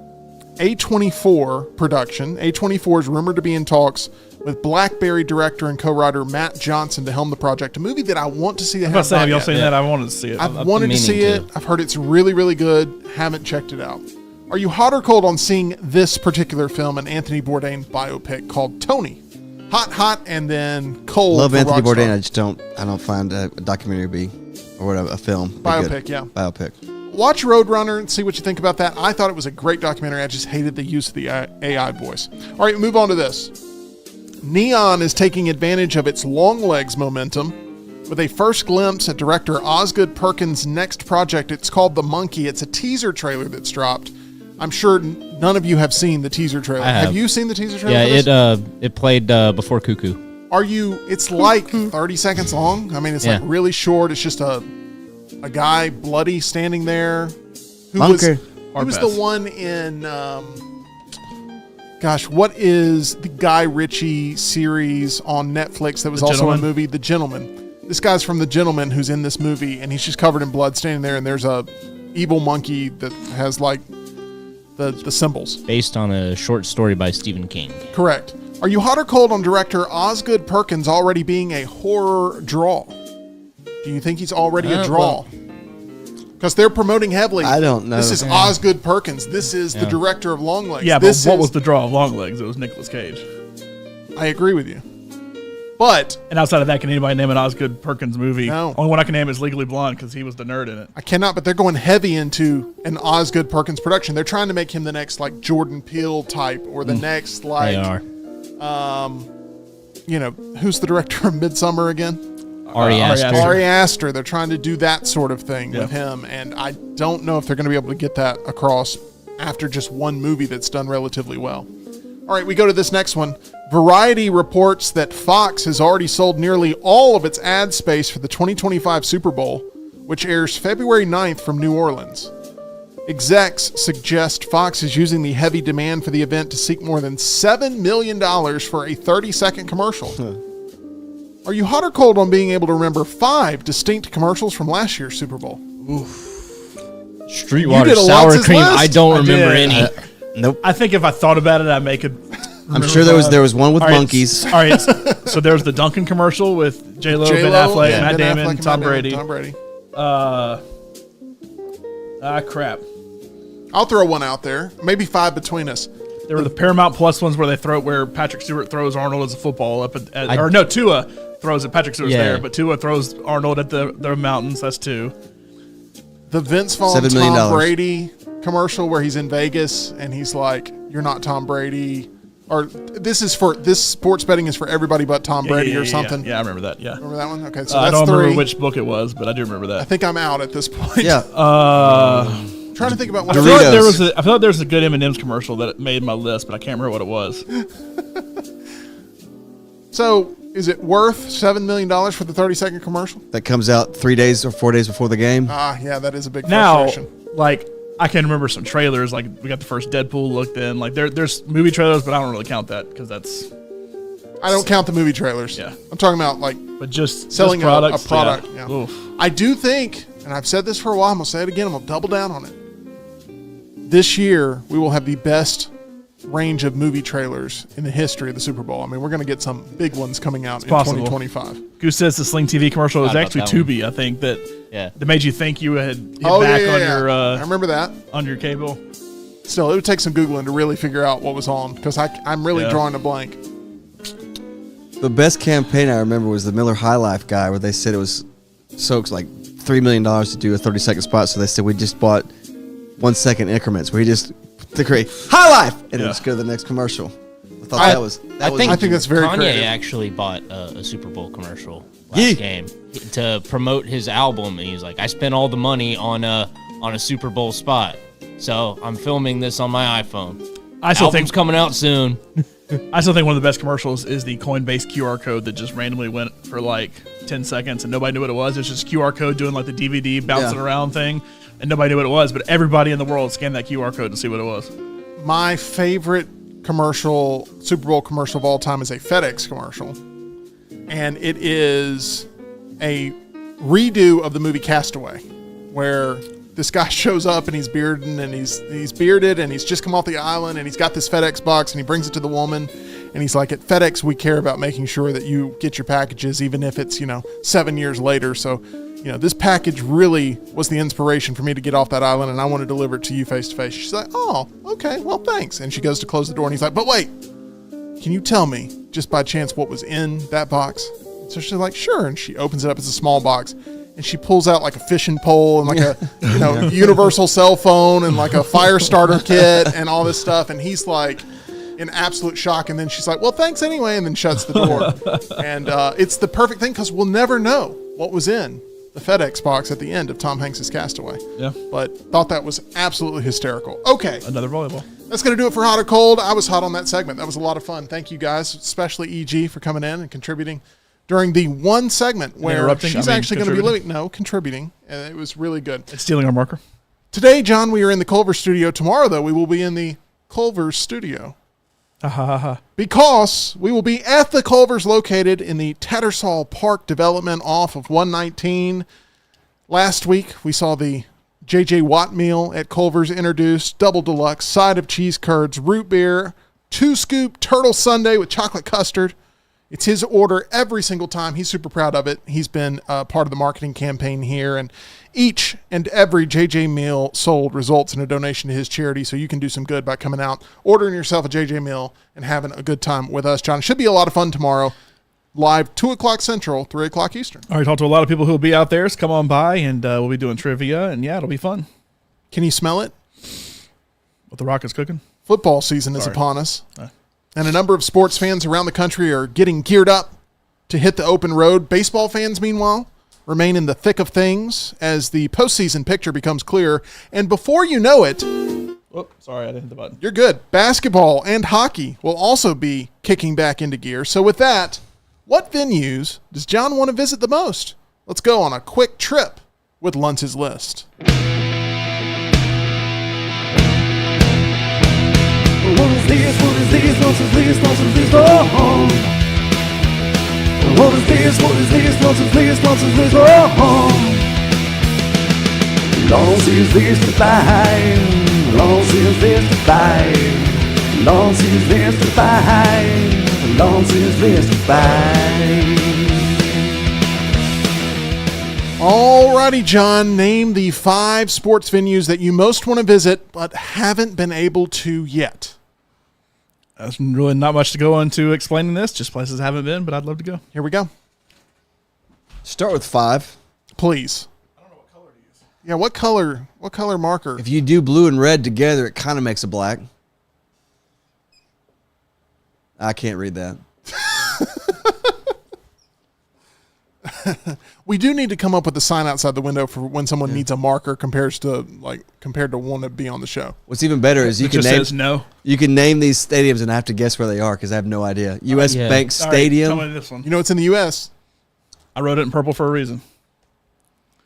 A24 production. A24 is rumored to be in talks with Blackberry director and co-writer Matt Johnson to helm the project. A movie that I want to see. I'm about to say, have y'all seen that? I wanted to see it. I've wanted to see it. I've heard it's really, really good. Haven't checked it out. Are you hot or cold on seeing this particular film, an Anthony Bourdain biopic called Tony? Hot, and then cold. Love for Anthony Rockstar. Bourdain. I don't find a documentary to be, or whatever, a film. be Biopic, good. yeah. Biopic. Watch Roadrunner and see what you think about that. I thought it was a great documentary. I just hated the use of the AI voice. All right, move on to this. Neon is taking advantage of its long legs momentum with a first glimpse at director Osgood Perkins' next project. It's called The Monkey. It's a teaser trailer that's dropped. I'm sure none of you have seen the teaser trailer. I have. You seen the teaser trailer? Yeah, for this? it played before Cuckoo. Are you? It's like 30 seconds long. I mean, it's like Yeah. really short. It's just a guy bloody standing there. Who Bunker. was the one in? Gosh, what is the Guy Ritchie series on Netflix that was The also a Gentleman? movie? The Gentleman. This guy's from The Gentleman who's in this movie, and he's just covered in blood, standing there, and there's a evil monkey that has like the symbols. Based on a short story by Stephen King. Correct. Are you hot or cold on director Osgood Perkins already being a horror draw? Do you think he's already a draw? Because they're promoting heavily. I don't know. This is Osgood Perkins. This is the director of Longlegs. Yeah, this but what was the draw of Longlegs? It was Nicolas Cage. I agree with you. But And outside of that, can anybody name an Osgood Perkins movie? No. Only one I can name is Legally Blonde because he was the nerd in it. I cannot. But they're going heavy into an Osgood Perkins production. They're trying to make him the next like Jordan Peele type, or the next like They are. who's the director of Midsummer again? Ari Aster. Aster. Ari Aster. They're trying to do that sort of thing with Yeah. him, and I don't know if they're going to be able to get that across after just one movie that's done relatively well. All right, we go to this next one. Variety reports that Fox has already sold nearly all of its ad space for the 2025 Super Bowl, which airs February 9th from New Orleans. Execs suggest Fox is using the heavy demand for the event to seek more than $7 million for a 30-second commercial. Are you hot or cold on being able to remember 5 distinct commercials from last year's Super Bowl? Streetwater did a sour Lotz's cream. list? I don't I remember did. any. Nope. I think if I thought about it, I could. I'm sure there was one with monkeys. All right, so there's the Duncan commercial with J-Lo, Ben Affleck, Matt Ben Damon, Affleck, and Tom Matt Brady. Damon, Tom Brady. Crap. I'll throw one out there. Maybe 5 between us. There were the Paramount Plus ones where Patrick Stewart throws Arnold as a football up at Tua throws it. Patrick Stewart's Yeah. there, but Tua throws Arnold at the mountains. That's 2. The Vince Vaughn $7 million. Tom Brady commercial where he's in Vegas and he's like, "You're not Tom Brady," or this sports betting is for everybody but Tom Brady or something. Yeah, I remember that. Yeah. Remember that one? Okay, so I that's don't three. remember which book it was, but I do remember I that. think I'm out at this point. Yeah. Trying to think about what I feel Doritos. like there was a good M&M's commercial that made my list, but I can't remember what it was. So, is it worth $7 million for the 30-second commercial? That comes out 3 days or 4 days before the game. Yeah, that is a big Now, frustration. like, I can remember some trailers. Like, we got the first Deadpool looked in. Like, there's movie trailers, but I don't really count that because that's. I don't count the movie trailers. Yeah. I'm talking about like But just selling just products, a product. Yeah. Yeah. Oof. I do think, and I've said this for a while, I'm going to say it again, I'm going to double down on it. This year, we will have the best range of movie trailers in the history of the Super Bowl. I mean, we're going to get some big ones coming out in possible. 2025. Goose says the Sling TV commercial was Forgot actually about that Tubi. I think that made you think you had hit Oh, back yeah, on yeah. your I remember that. on your cable. Still, it would take some Googling to really figure out what was on because I'm really Yeah. drawing a blank. The best campaign I remember was the Miller High Life guy, where they said it was like $3 million to do a 30-second spot. So they said we just bought 1 second increments. We just to create High Life and then just go to the next commercial. I thought that was. I think that's very Kanye creative. actually bought a Super Bowl commercial last game to promote his album, and he's like, "I spent all the money on a Super Bowl spot, so I'm filming this on my iPhone. I still Album's think coming out soon." I still think one of the best commercials is the Coinbase QR code that just randomly went for like 10 seconds and nobody knew what it was. It was just QR code doing like the DVD bouncing around thing, and nobody knew what it was. But everybody in the world scanned that QR code to see what it was. My favorite commercial, Super Bowl commercial of all time, is a FedEx commercial. And it is a redo of the movie Castaway, where this guy shows up and he's bearded and he's just come off the island and he's got this FedEx box and he brings it to the woman and he's like, "At FedEx, we care about making sure that you get your packages, even if it's, 7 years later. So, this package really was the inspiration for me to get off that island and I want to deliver it to you face to face." She's like, "Oh, okay, well, thanks." And she goes to close the door and he's like, "But wait, can you tell me just by chance what was in that box?" So she's like, "Sure." And she opens it up. It's a small box. And she pulls out like a fishing pole and like a universal cell phone and like a fire starter kit and all this stuff. And he's like in absolute shock. And then she's like, "Well, thanks anyway," and then shuts the door. And it's the perfect thing because we'll never know what was in the FedEx box at the end of Tom Hanks's Castaway. Yeah. But thought that was absolutely hysterical. Okay. Another volleyball. That's going to do it for Hot or Cold. I was hot on that segment. That was a lot of fun. Thank you guys, especially EG, for coming in and contributing during the one segment where she's actually going to be living. No, contributing. And it was really good. It's stealing our marker. Today, John, we are in the Culver studio. Tomorrow, though, we will be in the Culver studio. Because we will be at the Culvers located in the Tattersall Park development off of 119. Last week, we saw the J.J. Watt meal at Culver's introduced, double deluxe, side of cheese curds, root beer, 2-scoop turtle sundae with chocolate custard. It's his order every single time. He's super proud of it. He's been part of the marketing campaign here, and each and every JJ meal sold results in a donation to his charity, so you can do some good by coming out, ordering yourself a JJ meal, and having a good time with us, John. It should be a lot of fun tomorrow. Live 2 o'clock Central, 3 o'clock Eastern. I already talked to a lot of people who will be out there, so come on by, and we'll be doing trivia, and yeah, it'll be fun. Can you smell it? What the Rockets cooking? Football season is upon us. And a number of sports fans around the country are getting geared up to hit the open road. Baseball fans, meanwhile, remain in the thick of things as the postseason picture becomes clearer. And before you know it, Oh, sorry, I didn't hit the button. you're good. Basketball and hockey will also be kicking back into gear. So with that, what venues does John want to visit the most? Let's go on a quick trip with Luntz's List. What is this? What is this? What's this? What's this? Oh, what is this? What is this? What's this? What's this? Oh, long since this to find, long since this to find, long since this to find, long since this to find. Alrighty, John, name the 5 sports venues that you most want to visit but haven't been able to yet. There's really not much to go into explaining this, just places I haven't been, but I'd love to go. Here we go. Start with 5. Please. Yeah, what color marker? If you do blue and red together, it kind of makes a black. I can't read that. We do need to come up with a sign outside the window for when someone needs a marker compared to one that be on the show. What's even better is you It can just name says no. you can name these stadiums and I have to guess where they are because I have no idea. U.S. Yeah. Bank All right, Stadium. tell me this one. You know, it's in the U.S. I wrote it in purple for a reason.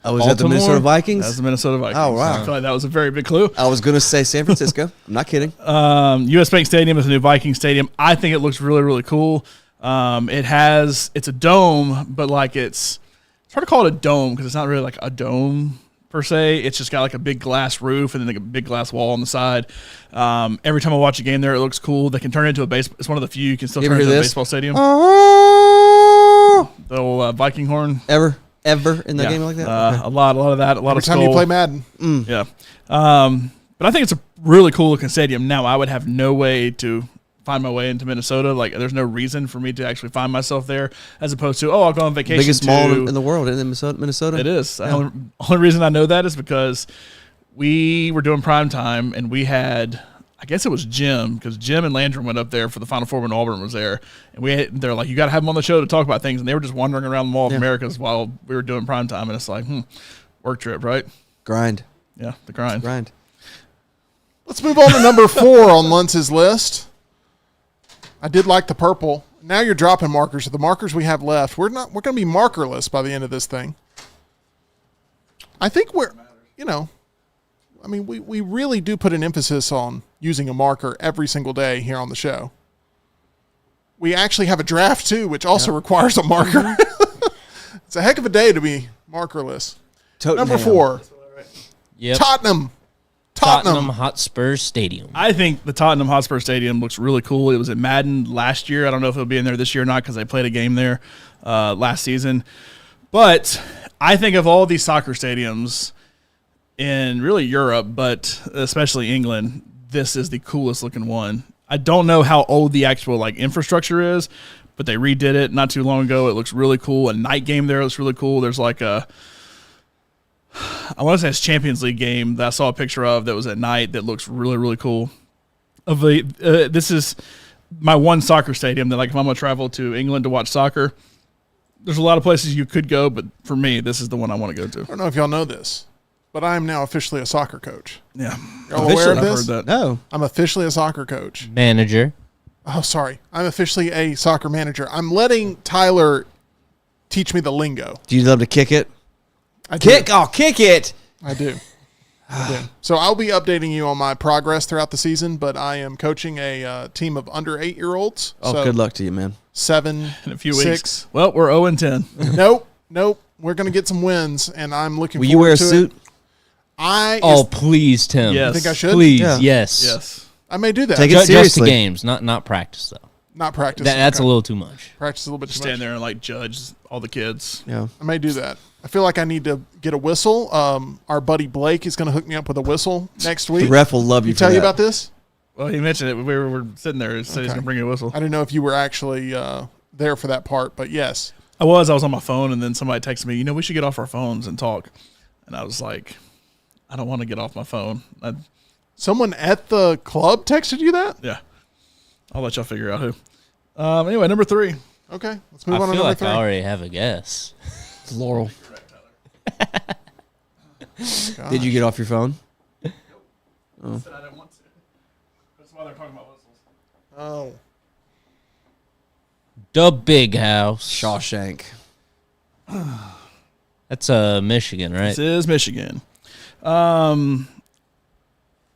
Oh, is that the Baltimore? Minnesota Vikings? That's the Minnesota Vikings. Oh, wow. I feel like that was a very big clue. I was going to say San Francisco. I'm not kidding. U.S. Bank Stadium is a new Viking stadium. I think it looks really, really cool. It's a dome, but like it's hard to call it a dome because it's not really like a dome per se. It's just got like a big glass roof and then like a big glass wall on the side. Every time I watch a game there, it looks cool. They can turn it into a base. It's one of the few you can still You turn ever into hear a this? baseball stadium. Oh. The old Viking horn. Ever in the game like that? Okay. A lot of that. A lot Every of time you skull. play Madden. Yeah. But I think it's a really cool looking stadium. Now, I would have no way to find my way into Minnesota. Like, there's no reason for me to actually find myself there as opposed to, I'll go on vacation Biggest to... mall in the world, isn't it, Minnesota? It is. Yeah. The only reason I know that is because we were doing prime time and we had... I guess it was Jim, because Jim and Landrum went up there for the Final Four when Auburn was there. And they're like, you got to have them on the show to talk about things. And they were just wandering around the Mall of Americas while we were doing prime time. And it's like, work trip, right? Grind. Yeah, the grind. Let's move on to number 4 on Luntz's list. I did like the purple. Now you're dropping markers. So the markers we have left, we're going to be markerless by the end of this thing. I think we really do put an emphasis on using a marker every single day here on the show. We actually have a draft too, which also requires a marker. It's a heck of a day to be markerless. Number 4, Yep. Tottenham Hotspur Stadium. I think the Tottenham Hotspur Stadium looks really cool. It was at Madden last year. I don't know if it'll be in there this year or not because they played a game there last season. But I think of all these soccer stadiums in really Europe, but especially England, this is the coolest looking one. I don't know how old the actual infrastructure is, but they redid it not too long ago. It looks really cool. A night game there looks really cool. There's I want to say it's Champions League game that I saw a picture of that was at night that looks really, really cool. This is my one soccer stadium that if I'm going to travel to England to watch soccer, there's a lot of places you could go, but for me, this is the one I want to go to. I don't know if y'all know this, but I am now officially a soccer coach. Yeah. Y'all aware of I've this? heard that. No. I'm officially a soccer coach. Manager. Oh, sorry. I'm officially a soccer manager. I'm letting Tyler teach me the lingo. Do you love to kick it? I do. Kick it. I do. So I'll be updating you on my progress throughout the season, but I am coaching a team of under 8-year-olds. Oh, so good luck to you, man. 7, In a few 6. weeks. Well, we're 0-10. Nope. We're going to get some wins, and I'm looking Will forward you wear a to suit? it. Please, Tim. Yes. You think I should? Please, Yeah. yes. Yes. I may do that. Take it Just the seriously. games, not practice though. Not practice. That's Okay. a little too much. Practice a little bit too Stand much. there and judge all the kids. Yeah. I may do that. I feel like I need to get a whistle. Our buddy Blake is going to hook me up with a whistle next week. The ref will love you He for tell you that. about this? Well, he mentioned it. We were sitting there. He said he's Okay. going to bring you a whistle. I didn't know if you were actually there for that part, but yes. I was on my phone, and then somebody texted me, we should get off our phones and talk. And I was like, I don't want to get off my phone. Someone at the club texted you that? Yeah. I'll let y'all figure out who. Anyway, number 3. Okay, let's move I on to feel number like 3. I already have a guess. It's Laurel. Did you get off your phone? I didn't want to. That's why they're talking about whistles. Oh. The Big House. Shawshank. That's Michigan, right? This is Michigan.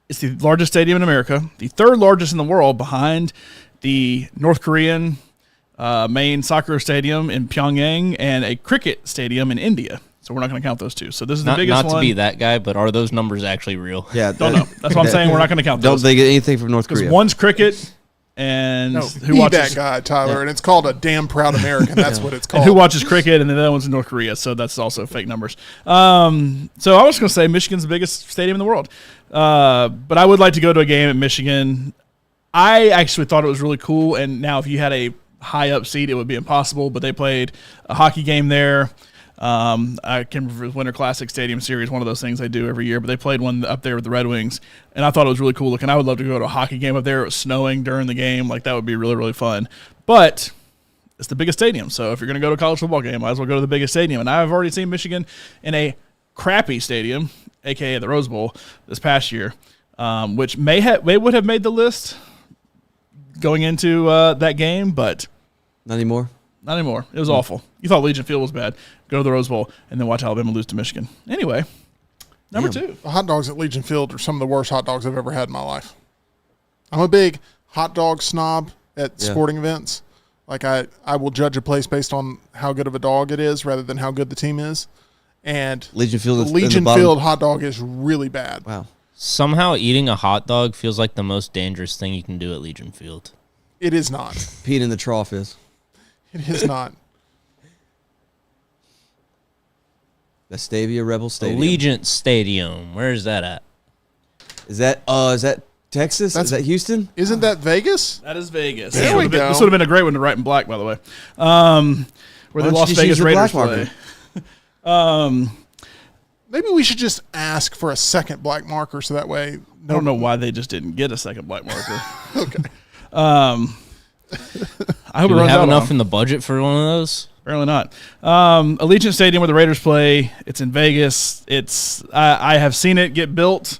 It's the largest stadium in America, the 3rd largest in the world behind the North Korean main soccer stadium in Pyongyang and a cricket stadium in India. So we're not going to count those two. So this is the Not biggest one. to be that guy, but are those numbers actually real? Yeah. Don't know. That's what I'm saying. We're not going to count Don't those. they get anything from North Because Korea? one's cricket and No, who be watches that guy, Tyler, and it's called a damn proud American. That's what it's called. and who watches cricket, and then the other one's in North Korea, so that's also fake numbers. So I was going to say Michigan's the biggest stadium in the world, but I would like to go to a game at Michigan. I actually thought it was really cool, and now if you had a high up seat, it would be impossible. But they played a hockey game there. I can remember the Winter Classic Stadium Series, one of those things they do every year, but they played one up there with the Red Wings, and I thought it was really cool looking. I would love to go to a hockey game up there. It was snowing during the game. Like, that would be really, really fun. But it's the biggest stadium, so if you're going to go to a college football game, might as well go to the biggest stadium. And I've already seen Michigan in a crappy stadium, a.k.a. the Rose Bowl, this past year, which they would have made the list going into that game, but Not anymore. not anymore. It was awful. You thought Legion Field was bad. Go to the Rose Bowl and then watch Alabama lose to Michigan. Anyway, number Damn. 2. The hot dogs at Legion Field are some of the worst hot dogs I've ever had in my life. I'm a big hot dog snob at sporting events. Like, I will judge a place based on how good of a dog it is rather than how good the team is. And Legion Field. the Legion Field hot dog is really bad. Wow. Somehow eating a hot dog feels like the most dangerous thing you can do at Legion Field. It is not. Peeing in the trough is. It is not. Vestavia Rebel Stadium. Allegiant Stadium. Where is that at? Is that Texas? Is that Houston? Isn't that Vegas? That is Vegas. There we go. This would have been a great one to write in black, by the way. Where Why the don't you Las just Vegas use the Raiders black play. Maybe we should just ask for a second black marker so that way. I don't know why they just didn't get a second black marker. Okay. I hope Do it we runs have out enough on 'em. in the budget for one of those? Apparently not. Allegiant Stadium where the Raiders play. It's in Vegas. I have seen it get built,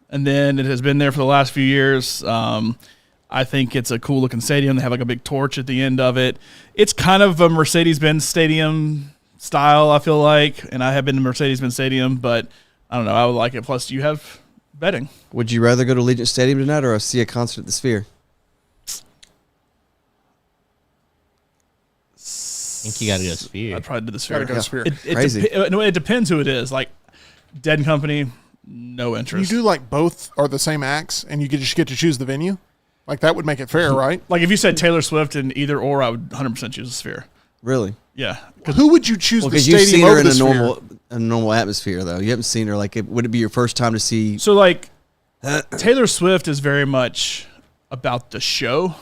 and then it has been there for the last few years. I think it's a cool looking stadium. They have like a big torch at the end of it. It's kind of a Mercedes-Benz Stadium style, I feel like, and I have been to Mercedes-Benz Stadium, but I don't know. I would like it. Plus, you have betting. Would you rather go to Allegiant Stadium tonight or see a concert at the Sphere? I think you got to go Sphere. I'd probably do the Sphere. Gotta go Sphere. Crazy. It depends who it is. Like Dead and Company, no You interest. do like both are the same acts and you just get to choose the venue? Like, that would make it fair, right? Like if you said Taylor Swift and either or, I would 100% choose the Sphere. Really? Yeah. Who would you choose Well, the because you've stadium seen her over in the a Sphere? normal atmosphere, though. You haven't seen her like. Would it be your first time to see? So like Taylor Swift is very much about the show.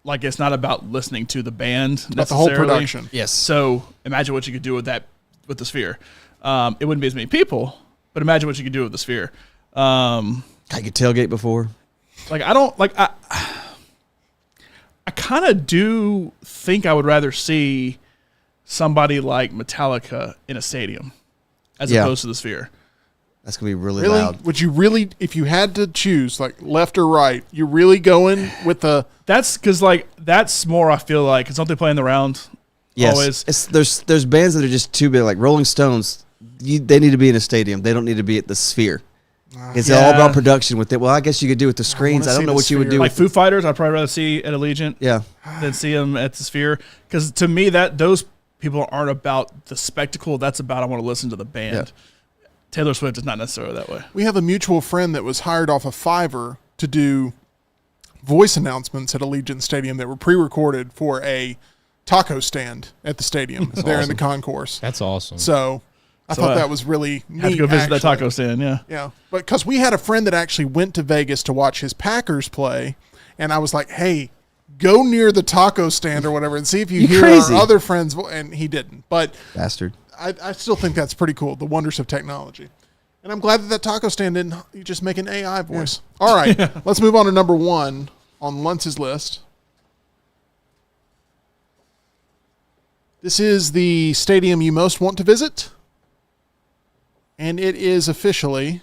Like, it's not about listening to the band About the whole necessarily. production. Yes. So imagine what you could do with that, with the Sphere. It wouldn't be as many people, but imagine what you could do with the Sphere. I could tailgate before. Like I kind of do think I would rather see somebody like Metallica in a stadium as Yeah. opposed to the Sphere. That's gonna be really, Really? loud. Would you really, if you had to choose, like left or right, you really going with the... That's because like that's more I feel like because don't they play in the round? Yes. Always. There's bands that are just too big, like Rolling Stones. They need to be in a stadium. They don't need to be at the Sphere. It's all Yeah. about production with it. Well, I guess you could do with the screens. I see don't know the what you would Sphere. do Like with. Foo Fighters, I'd probably rather see at Allegiant Yeah. than see them at the Sphere. Because to me, those people aren't about the spectacle. That's about I want to listen to the band. Taylor Swift is not necessarily that way. We have a mutual friend that was hired off of Fiverr to do voice announcements at Allegiant Stadium that were pre-recorded for a taco stand at the stadium there in the concourse. That's awesome. So I So, thought that was really neat. Have to go visit that actually. taco stand, yeah. Yeah, but because we had a friend that actually went to Vegas to watch his Packers play, and I was like, "Hey, go near the taco stand or whatever and see if you You hear crazy. our other friends." And he didn't, but Bastard. I still think that's pretty cool. The wonders of technology, and I'm glad that taco stand didn't you just make an AI voice. All right, let's move on to number 1 on Luntz's list. This is the stadium you most want to visit, and it is officially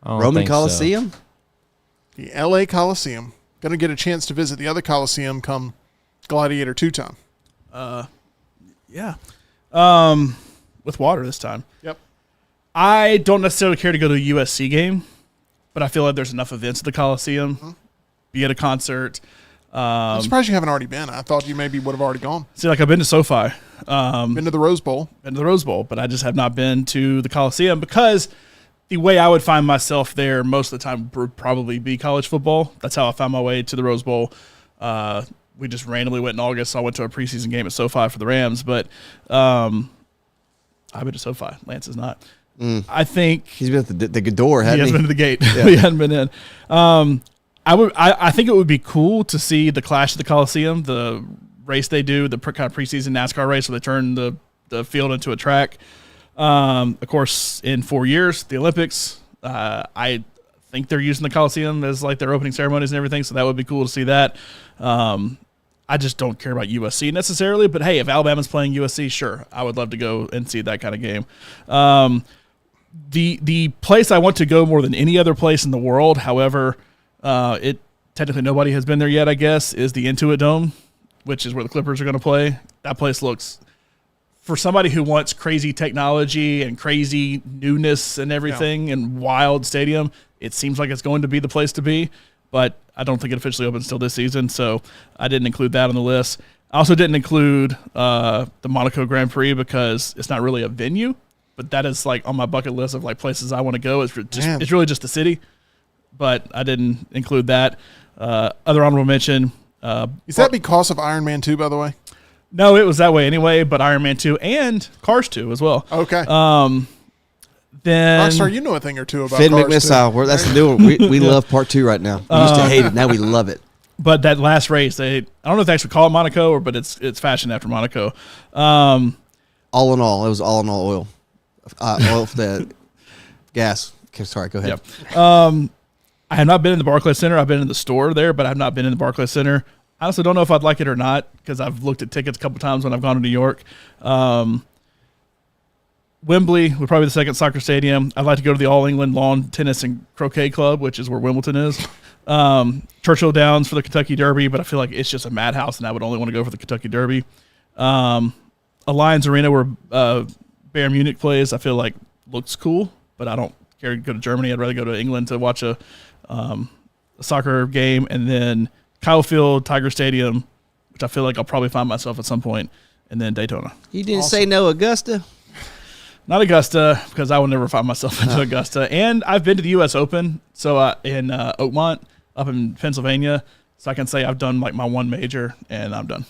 I don't Roman think so. Coliseum? the LA Coliseum. Going to get a chance to visit the other Coliseum come Gladiator 2 time. Yeah. With water this time. Yep. I don't necessarily care to go to a USC game, but I feel like there's enough events at the Coliseum. Be at a concert. I'm surprised you haven't already been. I thought you maybe would have already gone. See, like I've been to SoFi, Been to the Rose Bowl. been to the Rose Bowl, but I just have not been to the Coliseum because the way I would find myself there most of the time would probably be college football. That's how I found my way to the Rose Bowl. We just randomly went in August, so I went to a preseason game at SoFi for the Rams, but I've been to SoFi. Lance is not. I think He's been at the door, he hasn't has he? been to the gate. He hadn't been in. I think it would be cool to see the Clash of the Coliseum, the race they do, the kind of preseason NASCAR race where they turn the field into a track. Of course, in 4 years, the Olympics. I think they're using the Coliseum as like their opening ceremonies and everything, so that would be cool to see that. I just don't care about USC necessarily, but hey, if Alabama's playing USC, sure, I would love to go and see that kind of game. The place I want to go more than any other place in the world, however, it technically nobody has been there yet, I guess, is the Intuit Dome, which is where the Clippers are going to play. That place looks, for somebody who wants crazy technology and crazy newness and everything and wild stadium, it seems like it's going to be the place to be. But I don't think it officially opens until this season, so I didn't include that on the list. I also didn't include the Monaco Grand Prix because it's not really a venue, but that is like on my bucket list of like places I want to go. It's really just the city, but I didn't include that. Other honorable mention. Is that because of Iron Man 2, by the way? No, it was that way anyway, but Iron Man 2 and Cars 2 as well. Okay. Then Rockstar, you know a thing or two about Finn Cars McMissile. That's the new one. We love part 2 right now. We used to hate it. Now we love it. But that last race, I don't know if they actually call it Monaco, but it's fashioned after Monaco. All in all, it was all in all oil. Oil for the gas. Okay, sorry, go ahead. Yep. I have not been in the Barclays Center. I've been in the store there, but I've not been in the Barclays Center. I also don't know if I'd like it or not because I've looked at tickets a couple times when I've gone to New York. Wembley would probably be the second soccer stadium. I'd like to go to the All England Lawn Tennis and Croquet Club, which is where Wimbledon is. Churchill Downs for the Kentucky Derby, but I feel like it's just a madhouse, and I would only want to go for the Kentucky Derby. Allianz Arena, where Bayern Munich plays, I feel like looks cool, but I don't care to go to Germany. I'd rather go to England to watch a soccer game. And then Kyle Field, Tiger Stadium, which I feel like I'll probably find myself at some point, and then Daytona. You didn't say no Augusta? Not Augusta, because I will never find myself into Augusta. And I've been to the U.S. Open, so in Oakmont, up in Pennsylvania. So I can say I've done like my one major, and I'm done.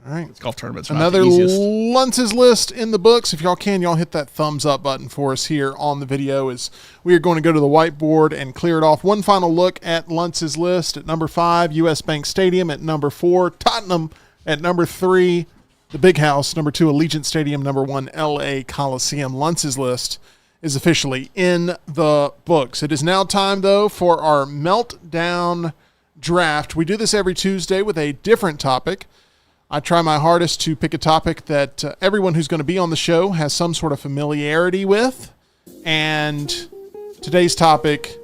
All right. It's golf tournaments. Another Luntz's list in the books. If y'all can, y'all hit that thumbs up button for us here on the video as we are going to go to the whiteboard and clear it off. One final look at Luntz's list. At number 5, U.S. Bank Stadium. At number 4, Tottenham. At number 3, the Big House. Number 2, Allegiant Stadium. Number 1, L.A. Coliseum. Luntz's list is officially in the books. It is now time, though, for our Meltdown draft. We do this every Tuesday with a different topic. I try my hardest to pick a topic that everyone who's going to be on the show has some sort of familiarity with. And today's topic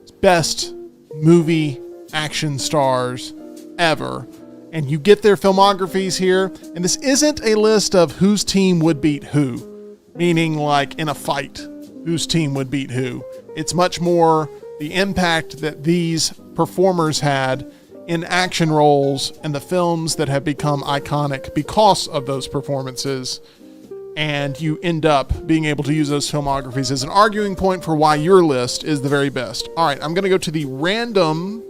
is best movie action stars ever. And you get their filmographies here. And this isn't a list of whose team would beat who, meaning like in a fight, whose team would beat who. It's much more the impact that these performers had in action roles and the films that have become iconic because of those performances. And you end up being able to use those filmographies as an arguing point for why your list is the very best. All right, I'm going to go to the random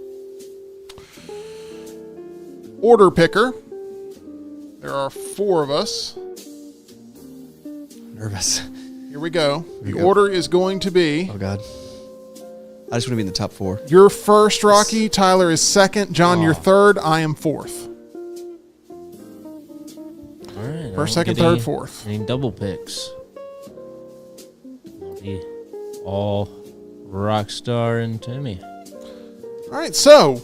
order picker. There are 4 of us. Nervous. Here we go. The order is going to be... Oh, God. I just want to be in the top 4. You're first, Rocky. Tyler is second. John, you're third. I am fourth. All right. First, second, third, fourth. Any double picks? I'll be all Rockstar and Timmy. All right, so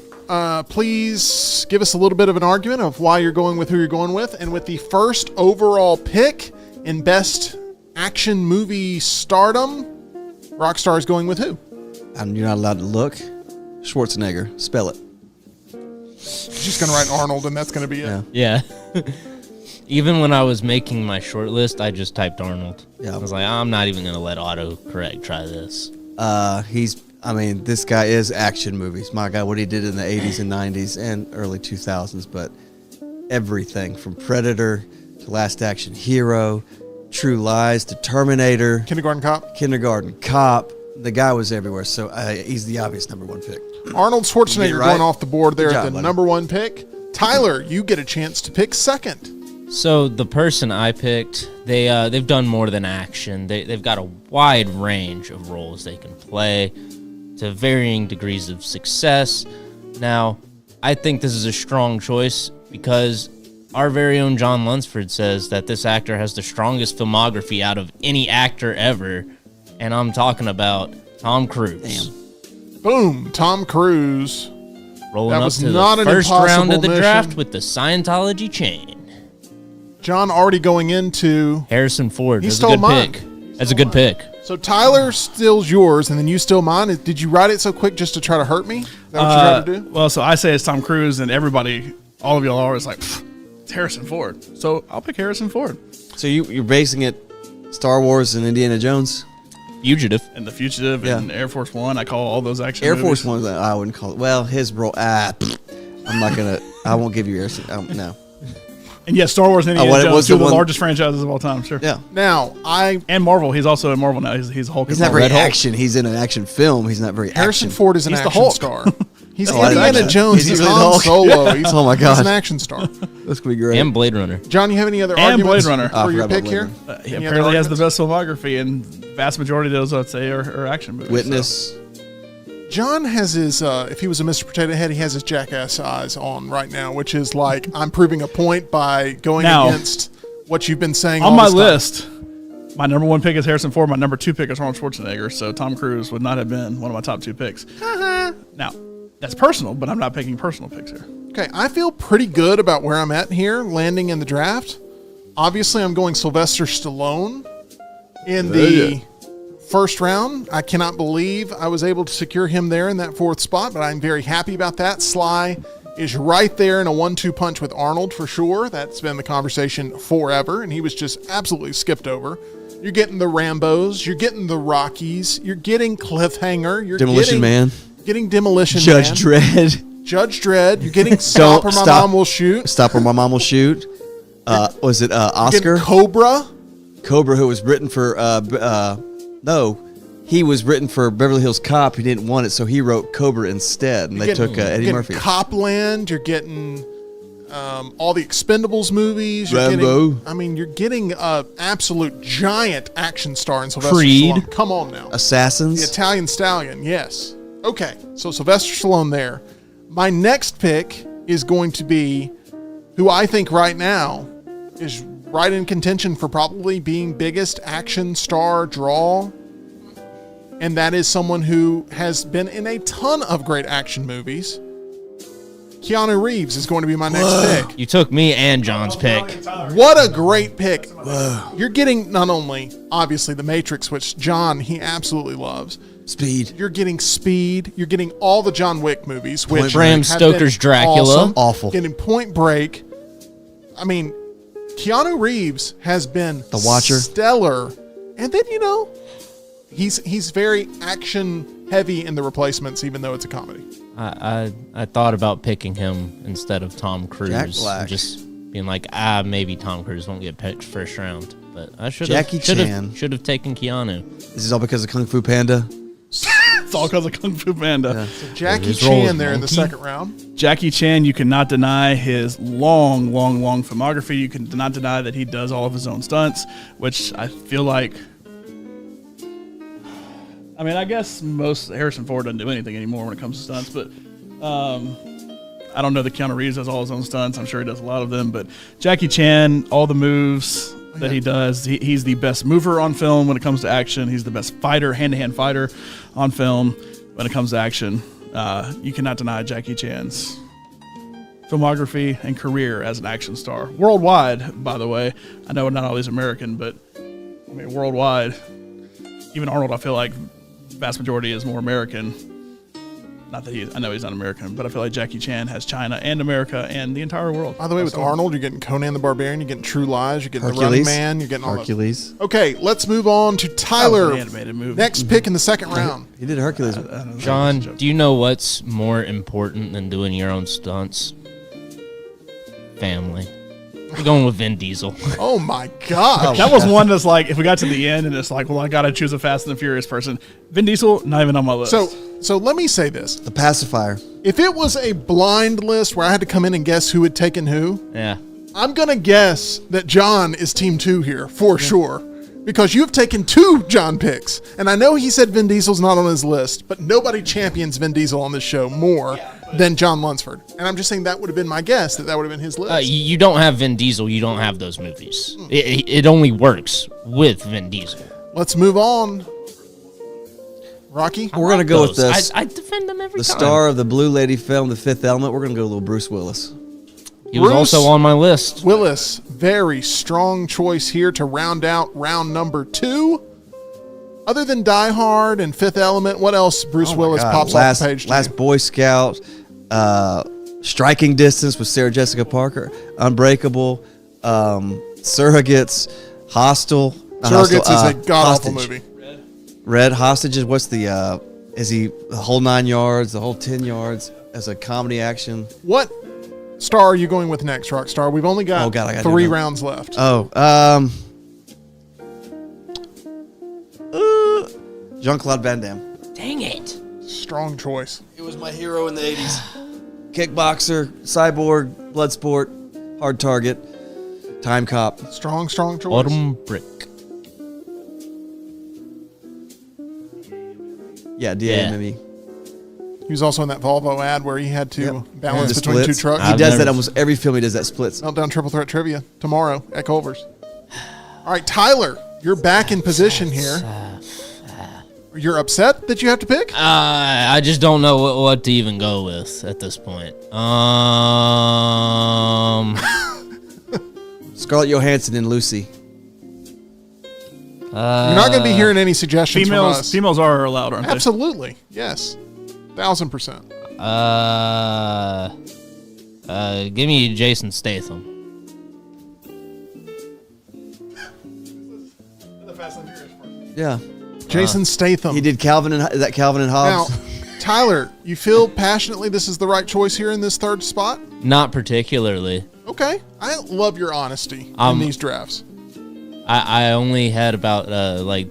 please give us a little bit of an argument of why you're going with who you're going with. And with the first overall pick in best action movie stardom, Rockstar is going with who? And you're not allowed to look. Schwarzenegger. Spell it. She's going to write Arnold, and that's going to be it. Yeah. Even when I was making my short list, I just typed Arnold. Yeah. I was like, I'm not even going to let autocorrect try this. This guy is action movies. My God, what he did in the 80s and 90s and early 2000s, but everything from Predator to Last Action Hero, True Lies to Terminator. Kindergarten Cop. The guy was everywhere, so he's the obvious number 1 pick. Arnold Schwarzenegger Right. going off the board there Good at job, the buddy. number 1 pick. Tyler, you get a chance to pick second. So the person I picked, they've done more than action. They've got a wide range of roles they can play to varying degrees of success. Now, I think this is a strong choice because our very own John Lunsford says that this actor has the strongest filmography out of any actor ever, and I'm talking about Tom Cruise. Damn. Boom, Tom Cruise. Rolling That up was to not the an first round of the impossible draft mission. with the Scientology chain. John already going into. Harrison Ford. He That's a stole good mine. pick. That's a good pick. So Tyler steals yours, and then you steal mine. Did you write it so quick just to try to hurt me? Is that what you tried to do? Well, so I say it's Tom Cruise, and everybody, all of y'all are always like, it's Harrison Ford. So I'll pick Harrison Ford. So you're basing it Star Wars and Indiana Jones? Fugitive. And The Fugitive Yeah. and Air Force One. I call all those action Air movies. Force One, I wouldn't call it. Well, his role. I'm not gonna. I won't give you Harrison. No. And yes, Star Wars and Indiana what Jones, was two the of the one- largest franchises of all time, sure. Yeah. Now, And Marvel. He's also in Marvel now. He's Hulk. He's in not Marvel. very action. He's in an action film. He's not very Harrison action. Ford is an He's the action Hulk. star. He's Oh, I didn't Indiana know that. Jones. Is he He's really the Han Hulk? Solo. He's, Oh, my He's an gosh. action star. That's gonna be great. And Blade Runner. John, you have any other And arguments Blade Runner. Oh, I for your forgot about pick Blade here? Runner. He Any other apparently has the arguments? best filmography, and vast majority of those, I'd say, are action movies. Witness. John has his, if he was a Mr. Potato Head, he has his jackass eyes on right now, which is like, I'm proving a point by going Now, against what you've been saying On all my this time. list, my number one pick is Harrison Ford. My number two pick is Arnold Schwarzenegger. So Tom Cruise would not have been one of my top two picks. Now, that's personal, but I'm not picking personal picks here. Okay, I feel pretty good about where I'm at here, landing in the draft. Obviously, I'm going Sylvester Stallone in the first round. I cannot believe I was able to secure him there in that fourth spot, but I'm very happy about that. Sly is right there in a 1-2 punch with Arnold for sure. That's been the conversation forever, and he was just absolutely skipped over. You're getting the Rambos, you're getting the Rockies, you're getting Cliffhanger, you're Demolition Man. getting Demolition Judge Man. Dredd. Judge Dredd, you're getting Stop or My Stop. Mom Will Shoot. Stop or My Mom Will Shoot. Was it You're Oscar? getting Cobra. Cobra, who was written for no, he was written for Beverly Hills Cop. He didn't want it, so he wrote Cobra instead, and they You're took getting- Eddie you're Murphy. getting Copland. You're getting all the Expendables movies. You're Rambo. Getting, I mean, you're getting an absolute giant action star in Sylvester Creed. Stallone. Come on now. The Assassins. Italian Stallion, yes. Okay, so Sylvester Stallone there. My next pick is going to be who I think right now is right in contention for probably being biggest action star draw. And that is someone who has been in a ton of great action movies. Keanu Reeves is going to be my next pick. You took me and John's pick. What a great pick. You're getting not only, obviously, The Matrix, which John, he absolutely loves. Speed. You're getting Speed. You're getting all the John Wick movies, which Bram have Stoker's been Dracula. awesome. Awful. Getting Point Break. I mean, Keanu Reeves has been The Watcher. stellar. And then, you know, he's very action heavy in The Replacements, even though it's a comedy. I thought about picking him instead of Tom Cruise. Jack Black. Just being like, maybe Tom Cruise won't get picked first round. But I should Jackie Chan. have taken Keanu. This is all because of Kung Fu Panda. It's all because of Kung Fu Panda. Jackie His role Chan as there in the Monkey. second round. Jackie Chan, you cannot deny his long filmography. You cannot deny that he does all of his own stunts, which I feel like. I mean, I guess most Harrison Ford doesn't do anything anymore when it comes to stunts, but I don't know that Keanu Reeves does all his own stunts. I'm sure he does a lot of them, but Jackie Chan, all the moves that he does, he's the best mover on film when it comes to action. He's the best fighter, hand-to-hand fighter on film when it comes to action. You cannot deny Jackie Chan's filmography and career as an action star. Worldwide, by the way. I know not always American, but I mean, worldwide. Even Arnold, I feel like vast majority is more American. Not that I know he's not American, but I feel like Jackie Chan has China and America and the entire world. By the way, with Arnold, you're getting Conan the Barbarian, you're getting True Lies, you're getting The Hercules. Running Man, you're getting all Hercules. that. Okay, let's move on to That Tyler. was an animated movie. Next pick in the second round. He did Hercules. John, do you know what's more important than doing your own stunts? Family. We're going with Vin Diesel. Oh my God. That was one that's like, if we got to the end and it's like, well, I got to choose a Fast and the Furious person. Vin Diesel, not even on my list. So let me say this. The pacifier. If it was a blind list where I had to come in and guess who had taken who, Yeah. I'm going to guess that John is team 2 here for sure. Because you've taken 2 John picks. And I know he said Vin Diesel's not on his list, but nobody champions Vin Diesel on this show more than John Lunsford. And I'm just saying that would have been my guess, that would have been his list. You don't have Vin Diesel. You don't have those movies. It only works with Vin Diesel. Let's move on. Rocky? We're going to go with Those. this. I defend them every The time. star of the Blue Lady film, The Fifth Element. We're going to go a little Bruce Willis. He was Bruce also on my list. Willis, very strong choice here to round out round number 2. Other than Die Hard and Fifth Element, what else Bruce Willis pops off the page to Last you? Boy Scout, Striking Distance with Sarah Jessica Parker, Unbreakable, Surrogates, Hostel. Surrogates is a god-awful movie. Red Hostages. What's the? Is he the whole 9 yards, the whole 10 yards as a comedy action? What star are you going with next, Rockstar? We've only got Oh, God, I gotta 3 do that. rounds left. Jean-Claude Van Damme. Dang it. Strong choice. He was my hero in the 80s. Kickboxer, cyborg, bloodsport, hard target, time cop. Strong choice. Autumn Brick. Yeah, DMME. He was also in that Volvo ad where he had to Yep. balance The between splits. 2 trucks. He I've does never- that almost every film. He does that splits. Meltdown Triple Threat Trivia tomorrow at Culver's. All right, Tyler, you're back in position here. You're upset that you have to pick? I just don't know what to even go with at this point. Scarlett Johansson and Lucy. You're not going to be hearing any suggestions from us. Females are allowed, aren't they? Absolutely. Yes. 1,000%. Give me Jason Statham. Yeah. Jason Statham. He did Calvin and Now, Hobbes. Tyler, you feel passionately this is the right choice here in this third spot? Not particularly. Okay. I love your honesty in these drafts. I only had about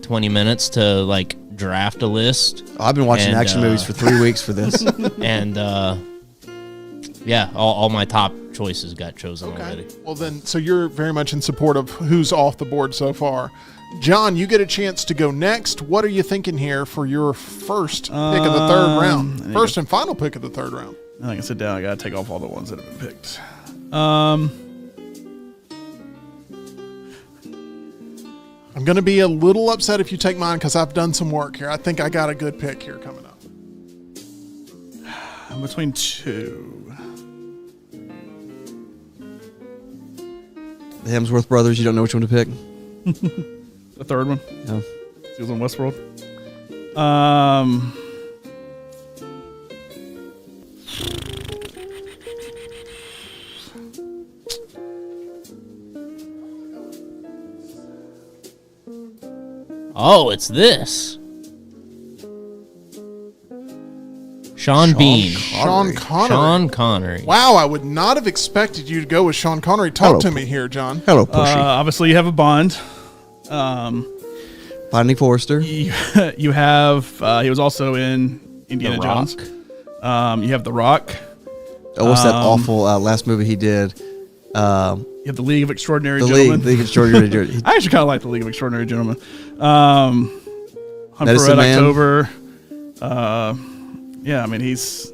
20 minutes to draft a list. I've been watching And, action movies for 3 weeks for this. And yeah, all my top choices got chosen already. Well, then, so you're very much in support of who's off the board so far. John, you get a chance to go next. What are you thinking here for your first pick of the third round? First and final pick of the third round. I can sit down. I gotta take off all the ones that have been picked. I'm going to be a little upset if you take mine because I've done some work here. I think I got a good pick here coming up. I'm between 2. The Hemsworth brothers. You don't know which one to pick. The third one. No. He was on Westworld. Oh, it's this. Sean Bean. Sean Connery. Sean Connery. Wow, I would not have expected you to go with Sean Connery. Talk to me here, John. Hello, Pushy. Obviously, you have a Bond. Finding Forrester. You have. He was also in Indiana The Rock. Jones. You have The Rock. Oh, what's that awful last movie he did? You have The League of Extraordinary The Gentlemen. League Extraordinary Gentlemen. I actually kind of like The League of Extraordinary Gentlemen. Hunt for Medicine Red Man. October. Yeah, I mean he's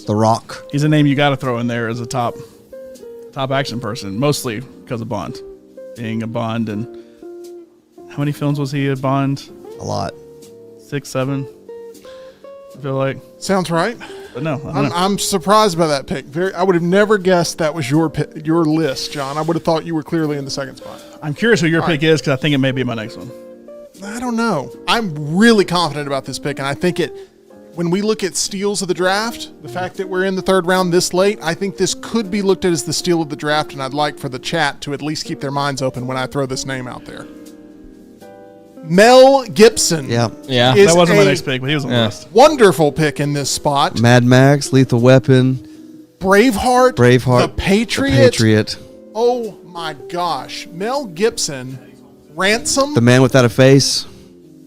The Rock. he's a name you got to throw in there as a top action person, mostly because of Bond, being a Bond. And how many films was he a Bond? A lot. 6, 7. I feel like, Sounds right. but no, I don't know. I'm surprised by that pick. I would have never guessed that was your list, John. I would have thought you were clearly in the second spot. I'm curious who your pick is because I think it may be my next one. I don't know. I'm really confident about this pick, and I think when we look at steals of the draft, the fact that we're in the third round this late, I think this could be looked at as the steal of the draft, and I'd like for the chat to at least keep their minds open when I throw this name out there. Mel Gibson. Yeah. Yeah. is That wasn't my a next pick, but he was on the list. Wonderful pick in this spot. Mad Max, Lethal Weapon, Braveheart. Braveheart, The Patriot. The Patriot, Oh my gosh. Mel Gibson. Ransom. The Man Without a Face.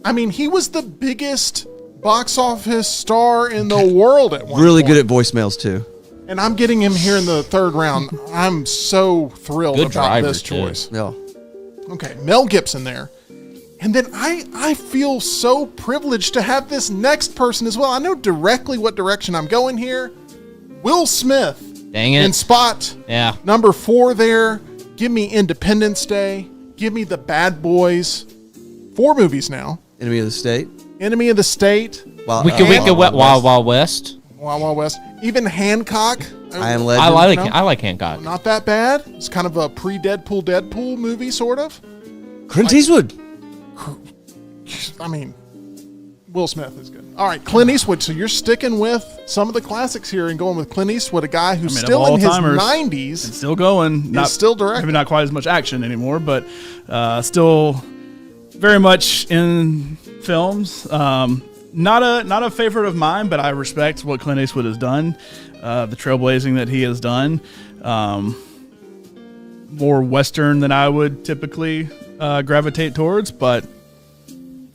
I mean, he was the biggest box office star in the world at one Really point. good at voicemails too. And I'm getting him here in the third round. I'm so thrilled Good about driver, this too. choice. Yeah. Okay, Mel Gibson there. And then I feel so privileged to have this next person as well. I know directly what direction I'm going here, Will Smith Dang it. in spot Yeah. number 4 there. Give me Independence Day. Give me The Bad Boys. 4 movies now. Enemy of the State. Enemy of the State. Wicked Wild Wild West. Wild Wild West. Even Hancock. I Am Legend. I like Hancock. Not that bad. It's kind of a pre-Deadpool movie, sort of. Clint Eastwood. I mean, Will Smith is good. All right, Clint Eastwood. So you're sticking with some of the classics here and going with Clint Eastwood, a guy who's still in his 90s. And still going. Still directing. Maybe not quite as much action anymore, but still very much in films. Not a favorite of mine, but I respect what Clint Eastwood has done, the trailblazing that he has done. More Western than I would typically gravitate towards, but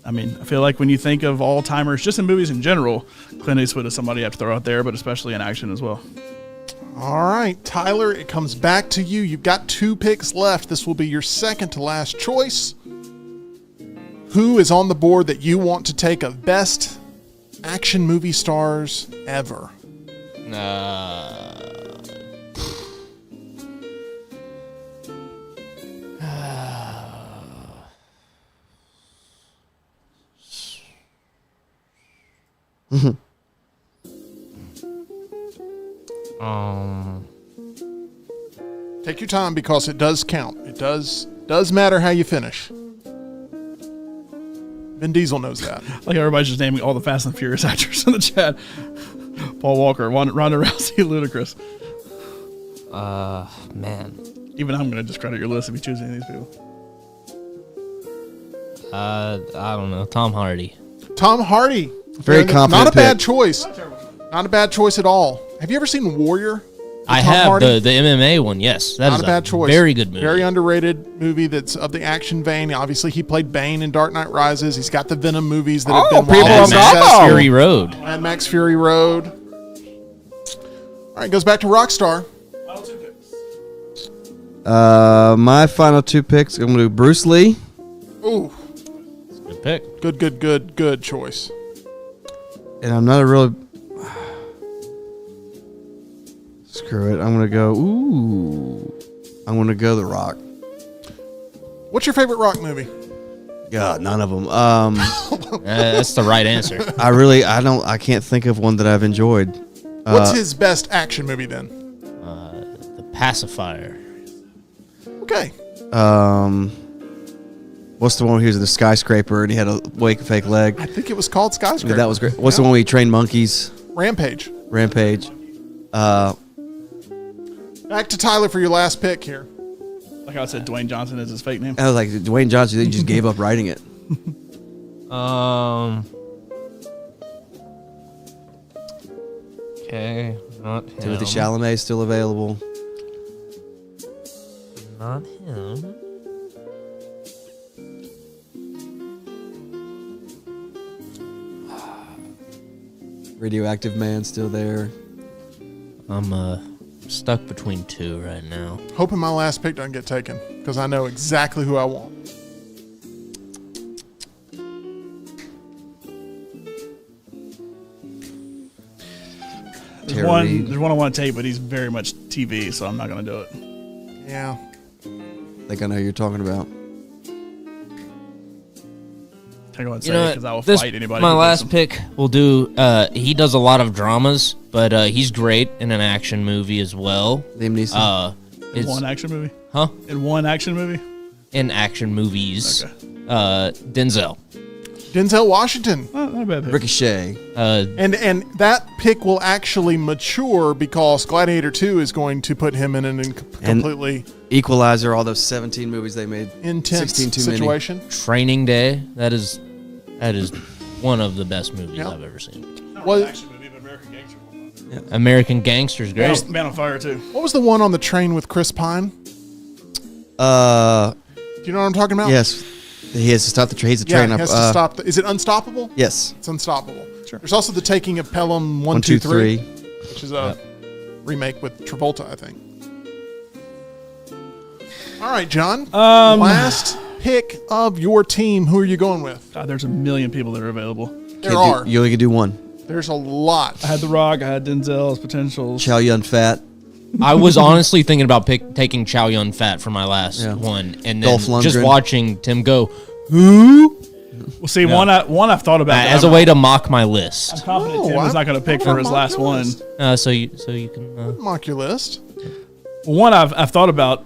I mean, I feel like when you think of all-timers, just in movies in general, Clint Eastwood is somebody I have to throw out there, but especially in action as well. All right, Tyler, it comes back to you. You've got 2 picks left. This will be your second to last choice. Who is on the board that you want to take of best action movie stars ever? Take your time because it does count. It does matter how you finish. Vin Diesel knows that. Like everybody's just naming all the Fast and Furious actors in the chat. Paul Walker, Ronda Rousey, Ludacris. Man. Even I'm going to discredit your list if you choose any of these people. I don't know. Tom Hardy. Tom Hardy. Very confident Not a bad pick. choice. Not a bad choice at all. Have you ever seen Warrior? I Tom have Hardy? the MMA one. Yes, that Not is a bad choice. Very good movie. Very underrated movie that's of the action vein. Obviously, he played Bane in Dark Knight Rises. He's got the Venom movies that have been Mad wildly Max successful. Fury Road. Mad Max Fury Road. All right, goes back to Rockstar. My final 2 picks. I'm going to do Bruce Lee. Ooh, Good pick. good choice. And I'm not a real... Screw it. I'm going to go... I'm going to go The Rock. What's your favorite Rock movie? God, none of them. That's the right answer. I can't think of one that I've enjoyed. What's his best action movie then? The Pacifier. Okay. What's the one where he was in the skyscraper and he had a fake leg? I think it was called Skyscraper. That was great. What's the one where he trained monkeys? Rampage. Rampage. Back to Tyler for your last pick here. Like I said, Dwayne Johnson is his fake name. I was like, Dwayne Johnson, they just gave up writing it. Okay, not him. Timothy Chalamet is still available. Not him. Radioactive Man still there. I'm stuck between 2 right now. Hoping my last pick doesn't get taken because I know exactly who I want. There's one I want to take, but he's very much TV, so I'm not going to do it. Yeah. I think I know who you're talking about. I go and say because I will fight anybody. My who last picks pick will do. He does a lot of dramas, but he's great in an action movie as well. Liam Neeson. him. In one action movie? Huh? In one action movie? In action movies. Okay. Denzel. Denzel Washington. Not a bad pick. Ricochet. And that pick will actually mature because Gladiator 2 is going to put him in an completely Equalizer, all those 17 movies they made. intense 16 too situation. Training Day. That is one of the best movies Yeah. I've ever seen. Well, Action movie, but American Gangster. American Gangster's great. Man on Fire, too. what was the one on the train with Chris Pine? Do you know what I'm talking about? Yes. He has to stop the train. He's a Yeah, train he up. has to stop. Is it Unstoppable? Yes. It's Unstoppable. Sure. There's also The Taking of Pelham 1, 2, 3, which is a remake with Travolta, I think. All right, John. Last pick of your team. Who are you going with? God, there's a million people that are available. There are. You only can do one. There's a lot. I had The Rock. I had Denzel's potentials. Chow Yun Fat. I was honestly thinking about taking Chow Yun Fat for my last one, and then Dolph just Lundgren. watching Tim go, who? Well, see, one I've thought about As a way to mock my list. I'm confident Tim No, is not going to pick for his mock last your one. list. So you can. Mock your list. One I've thought about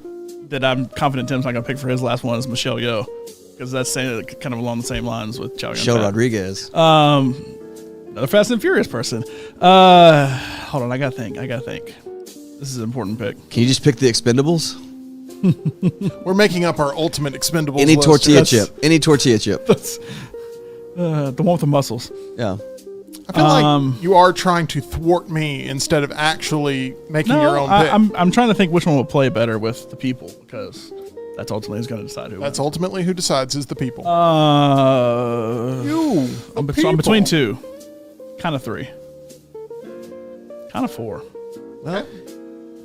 that I'm confident Tim's not going to pick for his last one is Michelle Yeoh, because that's kind of along the same lines with Chow Yun Michelle Fat. Rodriguez. Another Fast and Furious person. Hold on, I gotta think. This is an important pick. Can you just pick the Expendables? We're making up our ultimate expendables Any list. tortilla That's- chip. Any tortilla chip. That's the one with the muscles. Yeah. I feel like you are trying to thwart me instead of actually making No, your own pick. I'm trying to think which one will play better with the people, because that's ultimately who's going to decide who. That's ultimately who decides is the people. You. I'm between two, kind of three, kind of four. Well,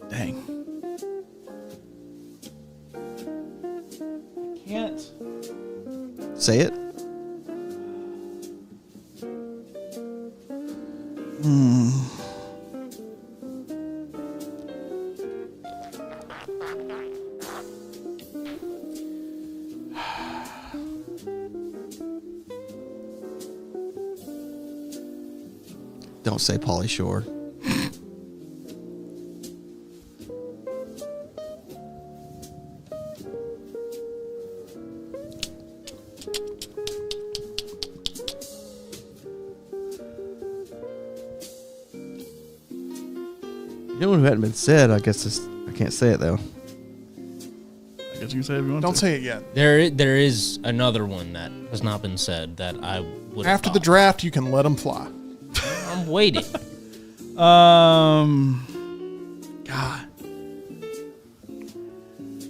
Dang. Can't. say it. Don't say Pauly Shore. You know what hadn't been said? I guess I can't say it though. I guess you can say if you want Don't to. say it yet. There is another one that has not been said that I would. After the draft, you can let them fly. I'm waiting. God.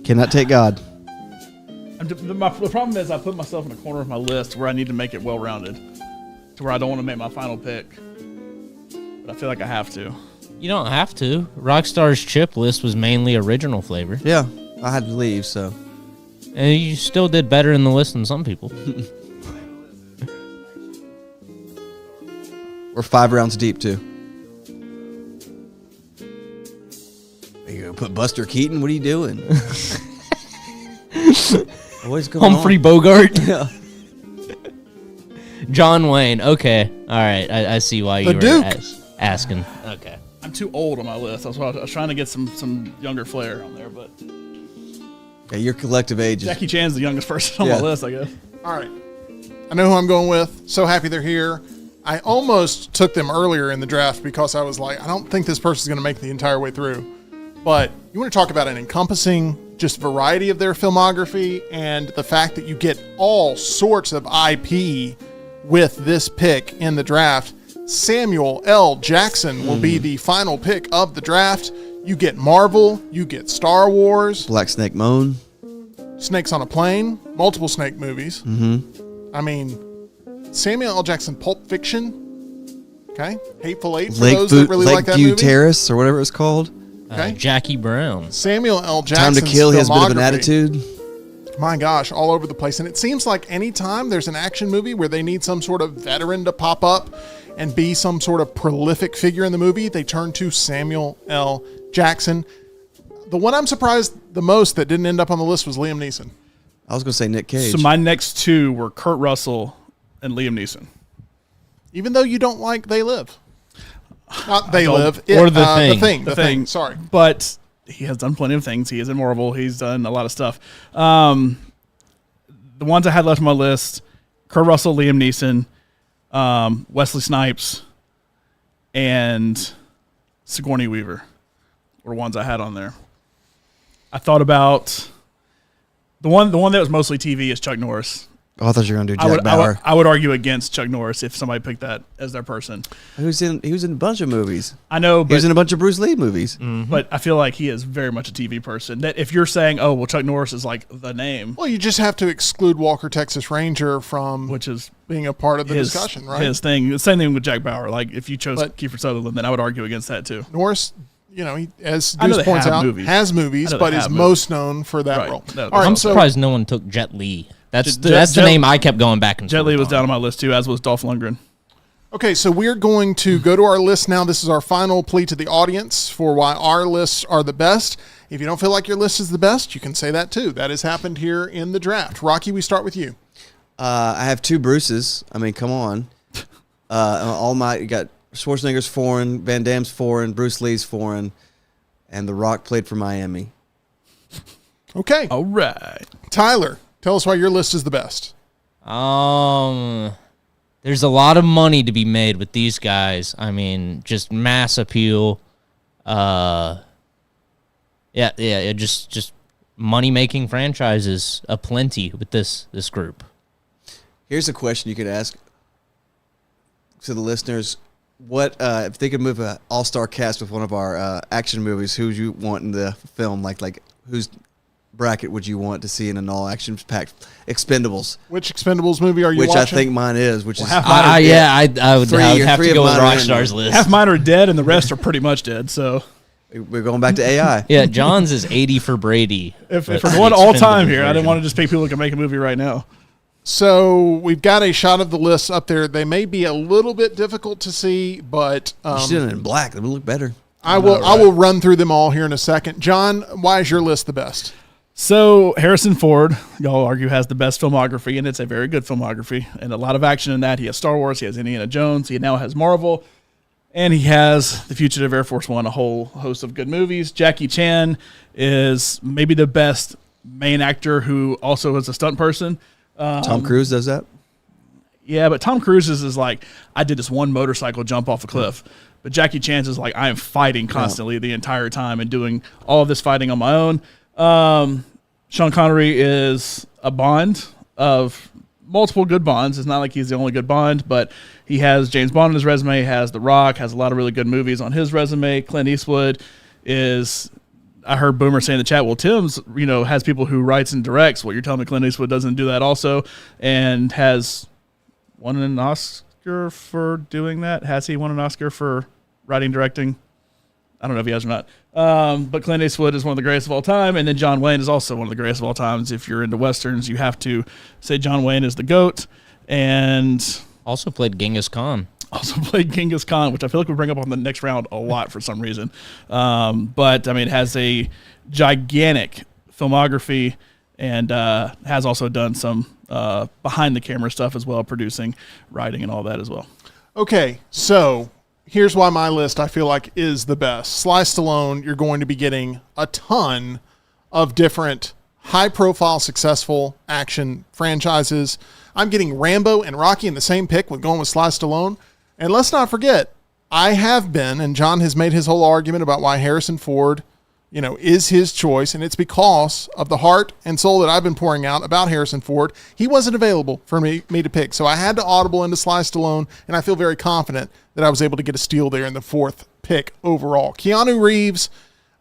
Cannot take God. The problem is I put myself in a corner of my list where I need to make it well-rounded, to where I don't want to make my final pick, but I feel like I have to. You don't have to. Rockstar's chip list was mainly original flavor, Yeah, I had to leave, so and you still did better in the list than some people. we're 5 rounds deep too. Are you gonna put Buster Keaton? What are you doing? What's going Humphrey on? Bogart, Yeah. John Wayne. Okay, all right. I see why you The were Duke. asking. Okay. I'm too old on my list. That's why I was trying to get some younger flair on there, but Yeah, your collective age is Jackie Chan's the youngest person on Yeah. my list, I guess. All right. I know who I'm going with. So happy they're here. I almost took them earlier in the draft because I was like, I don't think this person's going to make the entire way through. But you want to talk about an encompassing just variety of their filmography and the fact that you get all sorts of IP with this pick in the draft. Samuel L. Jackson will be the final pick of the draft. You get Marvel, you get Star Wars, Black Snake Moan. Snakes on a Plane, multiple Snake movies. I mean, Samuel L. Jackson, Pulp Fiction. Okay, Hateful Eight for those that really like that Lakeview movie. Terrace or whatever it's called. Okay. Jackie Brown. Samuel L. Time Jackson's to Kill. He has a bit of an filmography. attitude. My gosh, all over the place. And it seems like anytime there's an action movie where they need some sort of veteran to pop up and be some sort of prolific figure in the movie, they turn to Samuel L. Jackson. The one I'm surprised the most that didn't end up on the list was Liam Neeson. I was gonna say Nick Cage. So my next two were Kurt Russell and Liam Neeson. Even though you don't like They Live. Not They don't- Live. or The Thing. The Thing. Sorry. But he has done plenty of things. He is in Marvel. He's done a lot of stuff. The ones I had left on my list: Kurt Russell, Liam Neeson, Wesley Snipes, and Sigourney Weaver were ones I had on there. I thought about the one that was mostly TV is Chuck Norris. Oh, I thought you were gonna do I Jack would, Bauer. I would argue against Chuck Norris if somebody picked that as their person. He was in a bunch of movies. I know, He was but in a bunch of Bruce Lee movies. but I feel like he is very much a TV person. That if you're saying, oh, well, Chuck Norris is like the name, Well, you just have to exclude Walker, Texas Ranger from which is being a part of the his discussion, right? his thing. The same thing with Jack Bauer. Like if you chose But- Kiefer Sutherland, then I would argue against that too. Norris, you know, he, as I know Deuce they points have out, movies. has movies, I know they but is have most known for that Right. role. No, All right, I'm so surprised no one took Jet Li. That's Jet- the Jet- name I kept going back and Jet forth Li was on. down on my list too, as was Dolph Lundgren. Okay, so we're going to go to our list now. This is our final plea to the audience for why our lists are the best. If you don't feel like your list is the best, you can say that too. That has happened here in the draft. Rocky, we start with you. I have two Bruces. I mean, come on. You got Schwarzenegger's foreign, Van Damme's foreign, Bruce Lee's foreign, and The Rock played for Miami. Okay. All right. Tyler, tell us why your list is the best. There's a lot of money to be made with these guys. I mean, just mass appeal. Just money-making franchises aplenty with this group. Here's a question you could ask to the listeners. What if they could move an all-star cast with one of our action movies, who would you want in the film? Like whose bracket would you want to see in an all-action packed Expendables? Which Expendables movie are you watching? Which I think mine is. Which is I would have to go with Rockstar's list. Half mine are dead, and the rest are pretty much dead. So we're going back to AI. Yeah, John's is 80 for Brady. If we're going all time here, I didn't want to just pick people who can make a movie right now. So we've got a shot of the list up there. They may be a little bit difficult to see, but you did it in black. They would look better. I will run through them all here in a second. John, why is your list the best? So Harrison Ford, y'all argue, has the best filmography, and it's a very good filmography, and a lot of action in that. He has Star Wars, he has Indiana Jones, he now has Marvel, and he has The Fugitive, Air Force One, a whole host of good movies. Jackie Chan is maybe the best main actor who also is a stunt person. Tom Cruise does that? Yeah, but Tom Cruise's is like, I did this one motorcycle jump off a cliff. But Jackie Chan's is like, I am fighting constantly the entire time and doing all of this fighting on my own. Sean Connery is a Bond of multiple good Bonds. It's not like he's the only good Bond, but he has James Bond on his resume, has The Rock, has a lot of really good movies on his resume. Clint Eastwood is... I heard Boomer say in the chat, well, Tim's, has people who writes and directs. Well, you're telling me Clint Eastwood doesn't do that also, and has won an Oscar for doing that? Has he won an Oscar for writing, directing? I don't know if he has or not. But Clint Eastwood is one of the greatest of all time, and then John Wayne is also one of the greatest of all times. If you're into Westerns, you have to say John Wayne is the GOAT, and... Also played Genghis Khan. Which I feel like we bring up on the next round a lot for some reason. But, I mean, has a gigantic filmography and has also done some behind-the-camera stuff as well, producing, writing, and all that as well. Okay, so here's why my list I feel like is the best. Sly Stallone, you're going to be getting a ton of different high-profile, successful action franchises. I'm getting Rambo and Rocky in the same pick with going with Sly Stallone. And let's not forget, I have been, and John has made his whole argument about why Harrison Ford, is his choice, and it's because of the heart and soul that I've been pouring out about Harrison Ford. He wasn't available for me to pick, so I had to audible into Sly Stallone, and I feel very confident that I was able to get a steal there in the fourth pick overall. Keanu Reeves,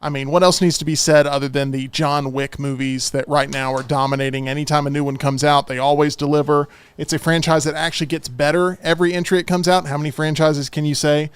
I mean, what else needs to be said other than the John Wick movies that right now are dominating? Anytime a new one comes out, they always deliver. It's a franchise that actually gets better every entry it comes out. How many franchises can you say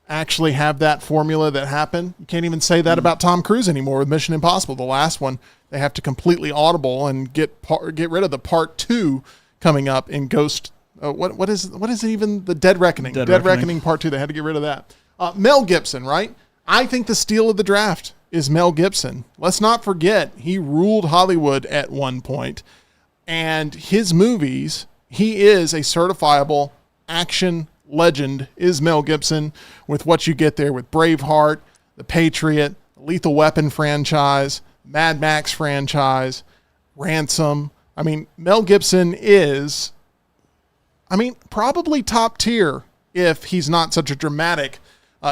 actually have that formula that happen? You can't even say that about Tom Cruise anymore with Mission Impossible. The last one, they have to completely audible and get rid of the part 2 coming up in Ghost. What is it even? The Dead Reckoning. Dead Reckoning part 2. They had to get rid of that. Mel Gibson, right? I think the steal of the draft is Mel Gibson. Let's not forget, he ruled Hollywood at one point, and his movies, he is a certifiable action legend, is Mel Gibson, with what you get there with Braveheart, The Patriot, Lethal Weapon franchise, Mad Max franchise, Ransom. I mean, Mel Gibson is, probably top tier if he's not such a dramatic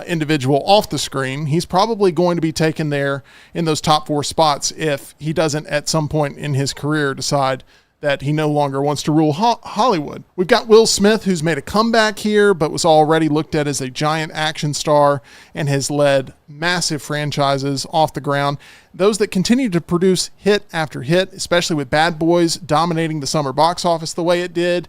individual off the screen. He's probably going to be taken there in those top 4 spots if he doesn't at some point in his career decide that he no longer wants to rule Hollywood. We've got Will Smith, who's made a comeback here, but was already looked at as a giant action star and has led massive franchises off the ground. Those that continue to produce hit after hit, especially with Bad Boys dominating the summer box office the way it did.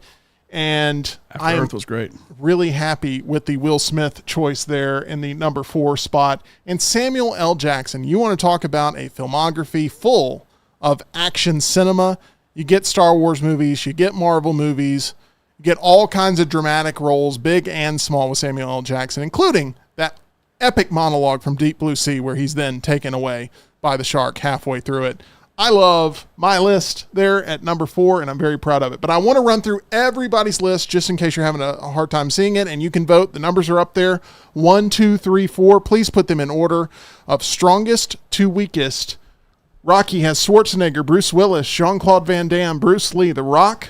And After Earth was great. Really happy with the Will Smith choice there in the number 4 spot. And Samuel L. Jackson, you want to talk about a filmography full of action cinema. You get Star Wars movies, you get Marvel movies, You get all kinds of dramatic roles, big and small, with Samuel L. Jackson, including that epic monologue from Deep Blue Sea where he's then taken away by the shark halfway through it. I love my list there at number 4, and I'm very proud of it. But I want to run through everybody's list just in case you're having a hard time seeing it, and you can vote. The numbers are up there, 1, 2, 3, 4. Please put them in order of strongest to weakest. Rocky has Schwarzenegger, Bruce Willis, Jean-Claude Van Damme, Bruce Lee, The Rock.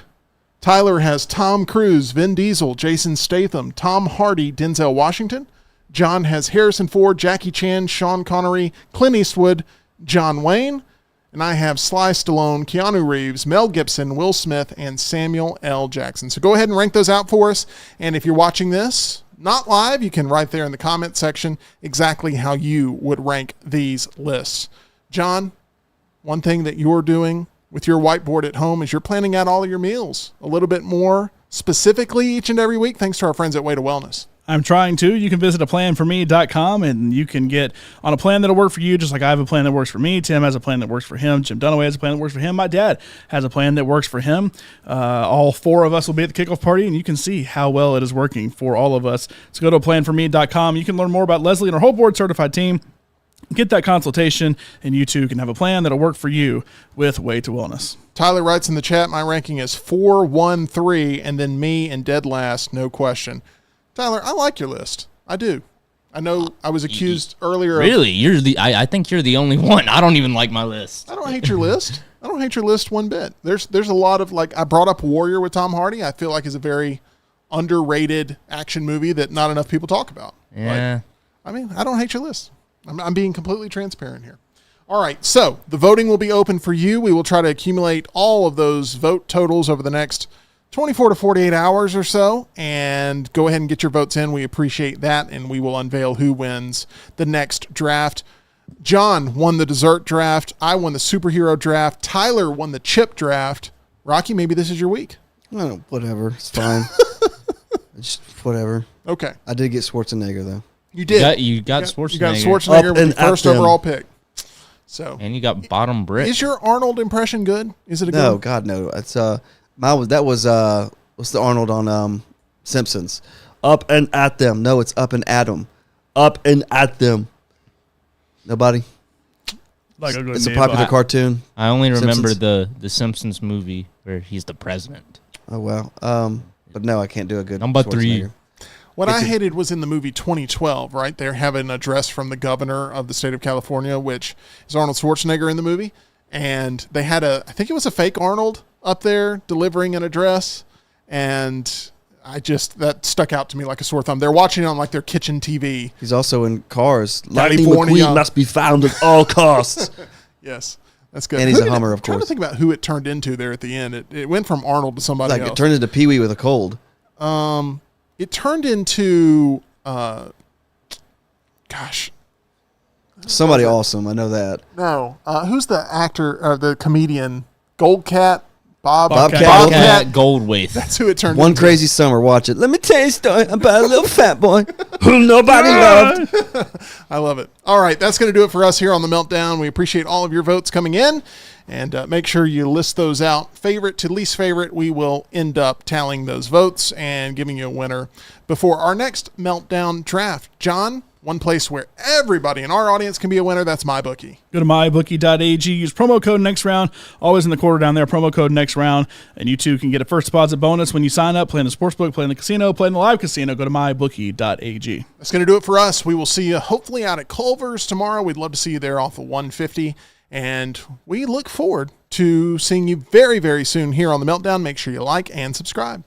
Tyler has Tom Cruise, Vin Diesel, Jason Statham, Tom Hardy, Denzel Washington. John has Harrison Ford, Jackie Chan, Sean Connery, Clint Eastwood, John Wayne. And I have Sly Stallone, Keanu Reeves, Mel Gibson, Will Smith, and Samuel L. Jackson. So go ahead and rank those out for us. And if you're watching this not live, you can write there in the comment section exactly how you would rank these lists. John, one thing that you're doing with your whiteboard at home is you're planning out all of your meals a little bit more specifically each and every week, thanks to our friends at Way to Wellness. I'm trying to. You can visit aplanforme.com and you can get on a plan that'll work for you, just like I have a plan that works for me. Tim has a plan that works for him. Jim Dunaway has a plan that works for him. My dad has a plan that works for him. All 4 of us will be at the kickoff party, and you can see how well it is working for all of us. So go to aplanforme.com. You can learn more about Leslie and her whole board certified team. Get that consultation, and you too can have a plan that'll work for you with Way to Wellness. Tyler writes in the chat, my ranking is 4, 1, 3, and then me and dead last, no question. Tyler, I like your list. I do. I know I was accused earlier. Really? I think you're the only one. I don't even like my list. I don't hate your list. I don't hate your list one bit. There's a lot of, like, I brought up Warrior with Tom Hardy. I feel like is a very underrated action movie that not enough people talk about. Yeah. I mean, I don't hate your list. I'm being completely transparent here. All right, so the voting will be open for you. We will try to accumulate all of those vote totals over the next 24 to 48 hours or so, and go ahead and get your votes in. We appreciate that, and we will unveil who wins the next draft. John won the dessert draft. I won the superhero draft. Tyler won the chip draft. Rocky, maybe this is your week. Oh, whatever. It's fine. Just whatever. Okay. I did get Schwarzenegger, though. You did. You got Schwarzenegger. You got Schwarzenegger Up with and the first at them. overall pick. So, And you got bottom brick. is your Arnold impression good? Is it a No, good? God, no. It's what's the Arnold on Simpsons? Up and at them. No, it's up and at them. Up and at them. Nobody. Like a good It's a name. popular cartoon. I only remember Simpsons. the Simpsons movie where he's the president. Oh wow. But no, I can't do a good Number 3. Schwarzenegger. What I hated was in the movie 2012, right? They're having an address from the governor of the state of California, which is Arnold Schwarzenegger in the movie. And they had I think it was a fake Arnold up there delivering an address. And that stuck out to me like a sore thumb. They're watching it on like their kitchen TV. He's also in Cars. Lightning California. McQueen must be found at all costs. Yes, that's good. And he's Who a did Hummer, it, of I'm trying to course. think about who it turned into there at the end. It went from Arnold to somebody Like else. it turned into Pee Wee with a cold. It turned into, Somebody awesome. I know that. no. Who's the actor or the comedian? Goldcat? Bobcat. Bobcat Goldthwait. That's who it turned One into. crazy summer. Watch it. Let me tell you a story about a little fat boy who nobody loved. I love it. All right, that's going to do it for us here on The Meltdown. We appreciate all of your votes coming in, and make sure you list those out. Favorite to least favorite, we will end up tallying those votes and giving you a winner before our next Meltdown draft. John, one place where everybody in our audience can be a winner, that's MyBookie. Go to mybookie.ag. Use promo code next round. Always in the quarter down there. Promo code next round. And you too can get a first deposit bonus when you sign up. Play in the sportsbook, play in the casino, play in the live casino. Go to mybookie.ag. That's going to do it for us. We will see you hopefully out at Culver's tomorrow. We'd love to see you there off of 150. And we look forward to seeing you very, very soon here on The Meltdown. Make sure you like and subscribe.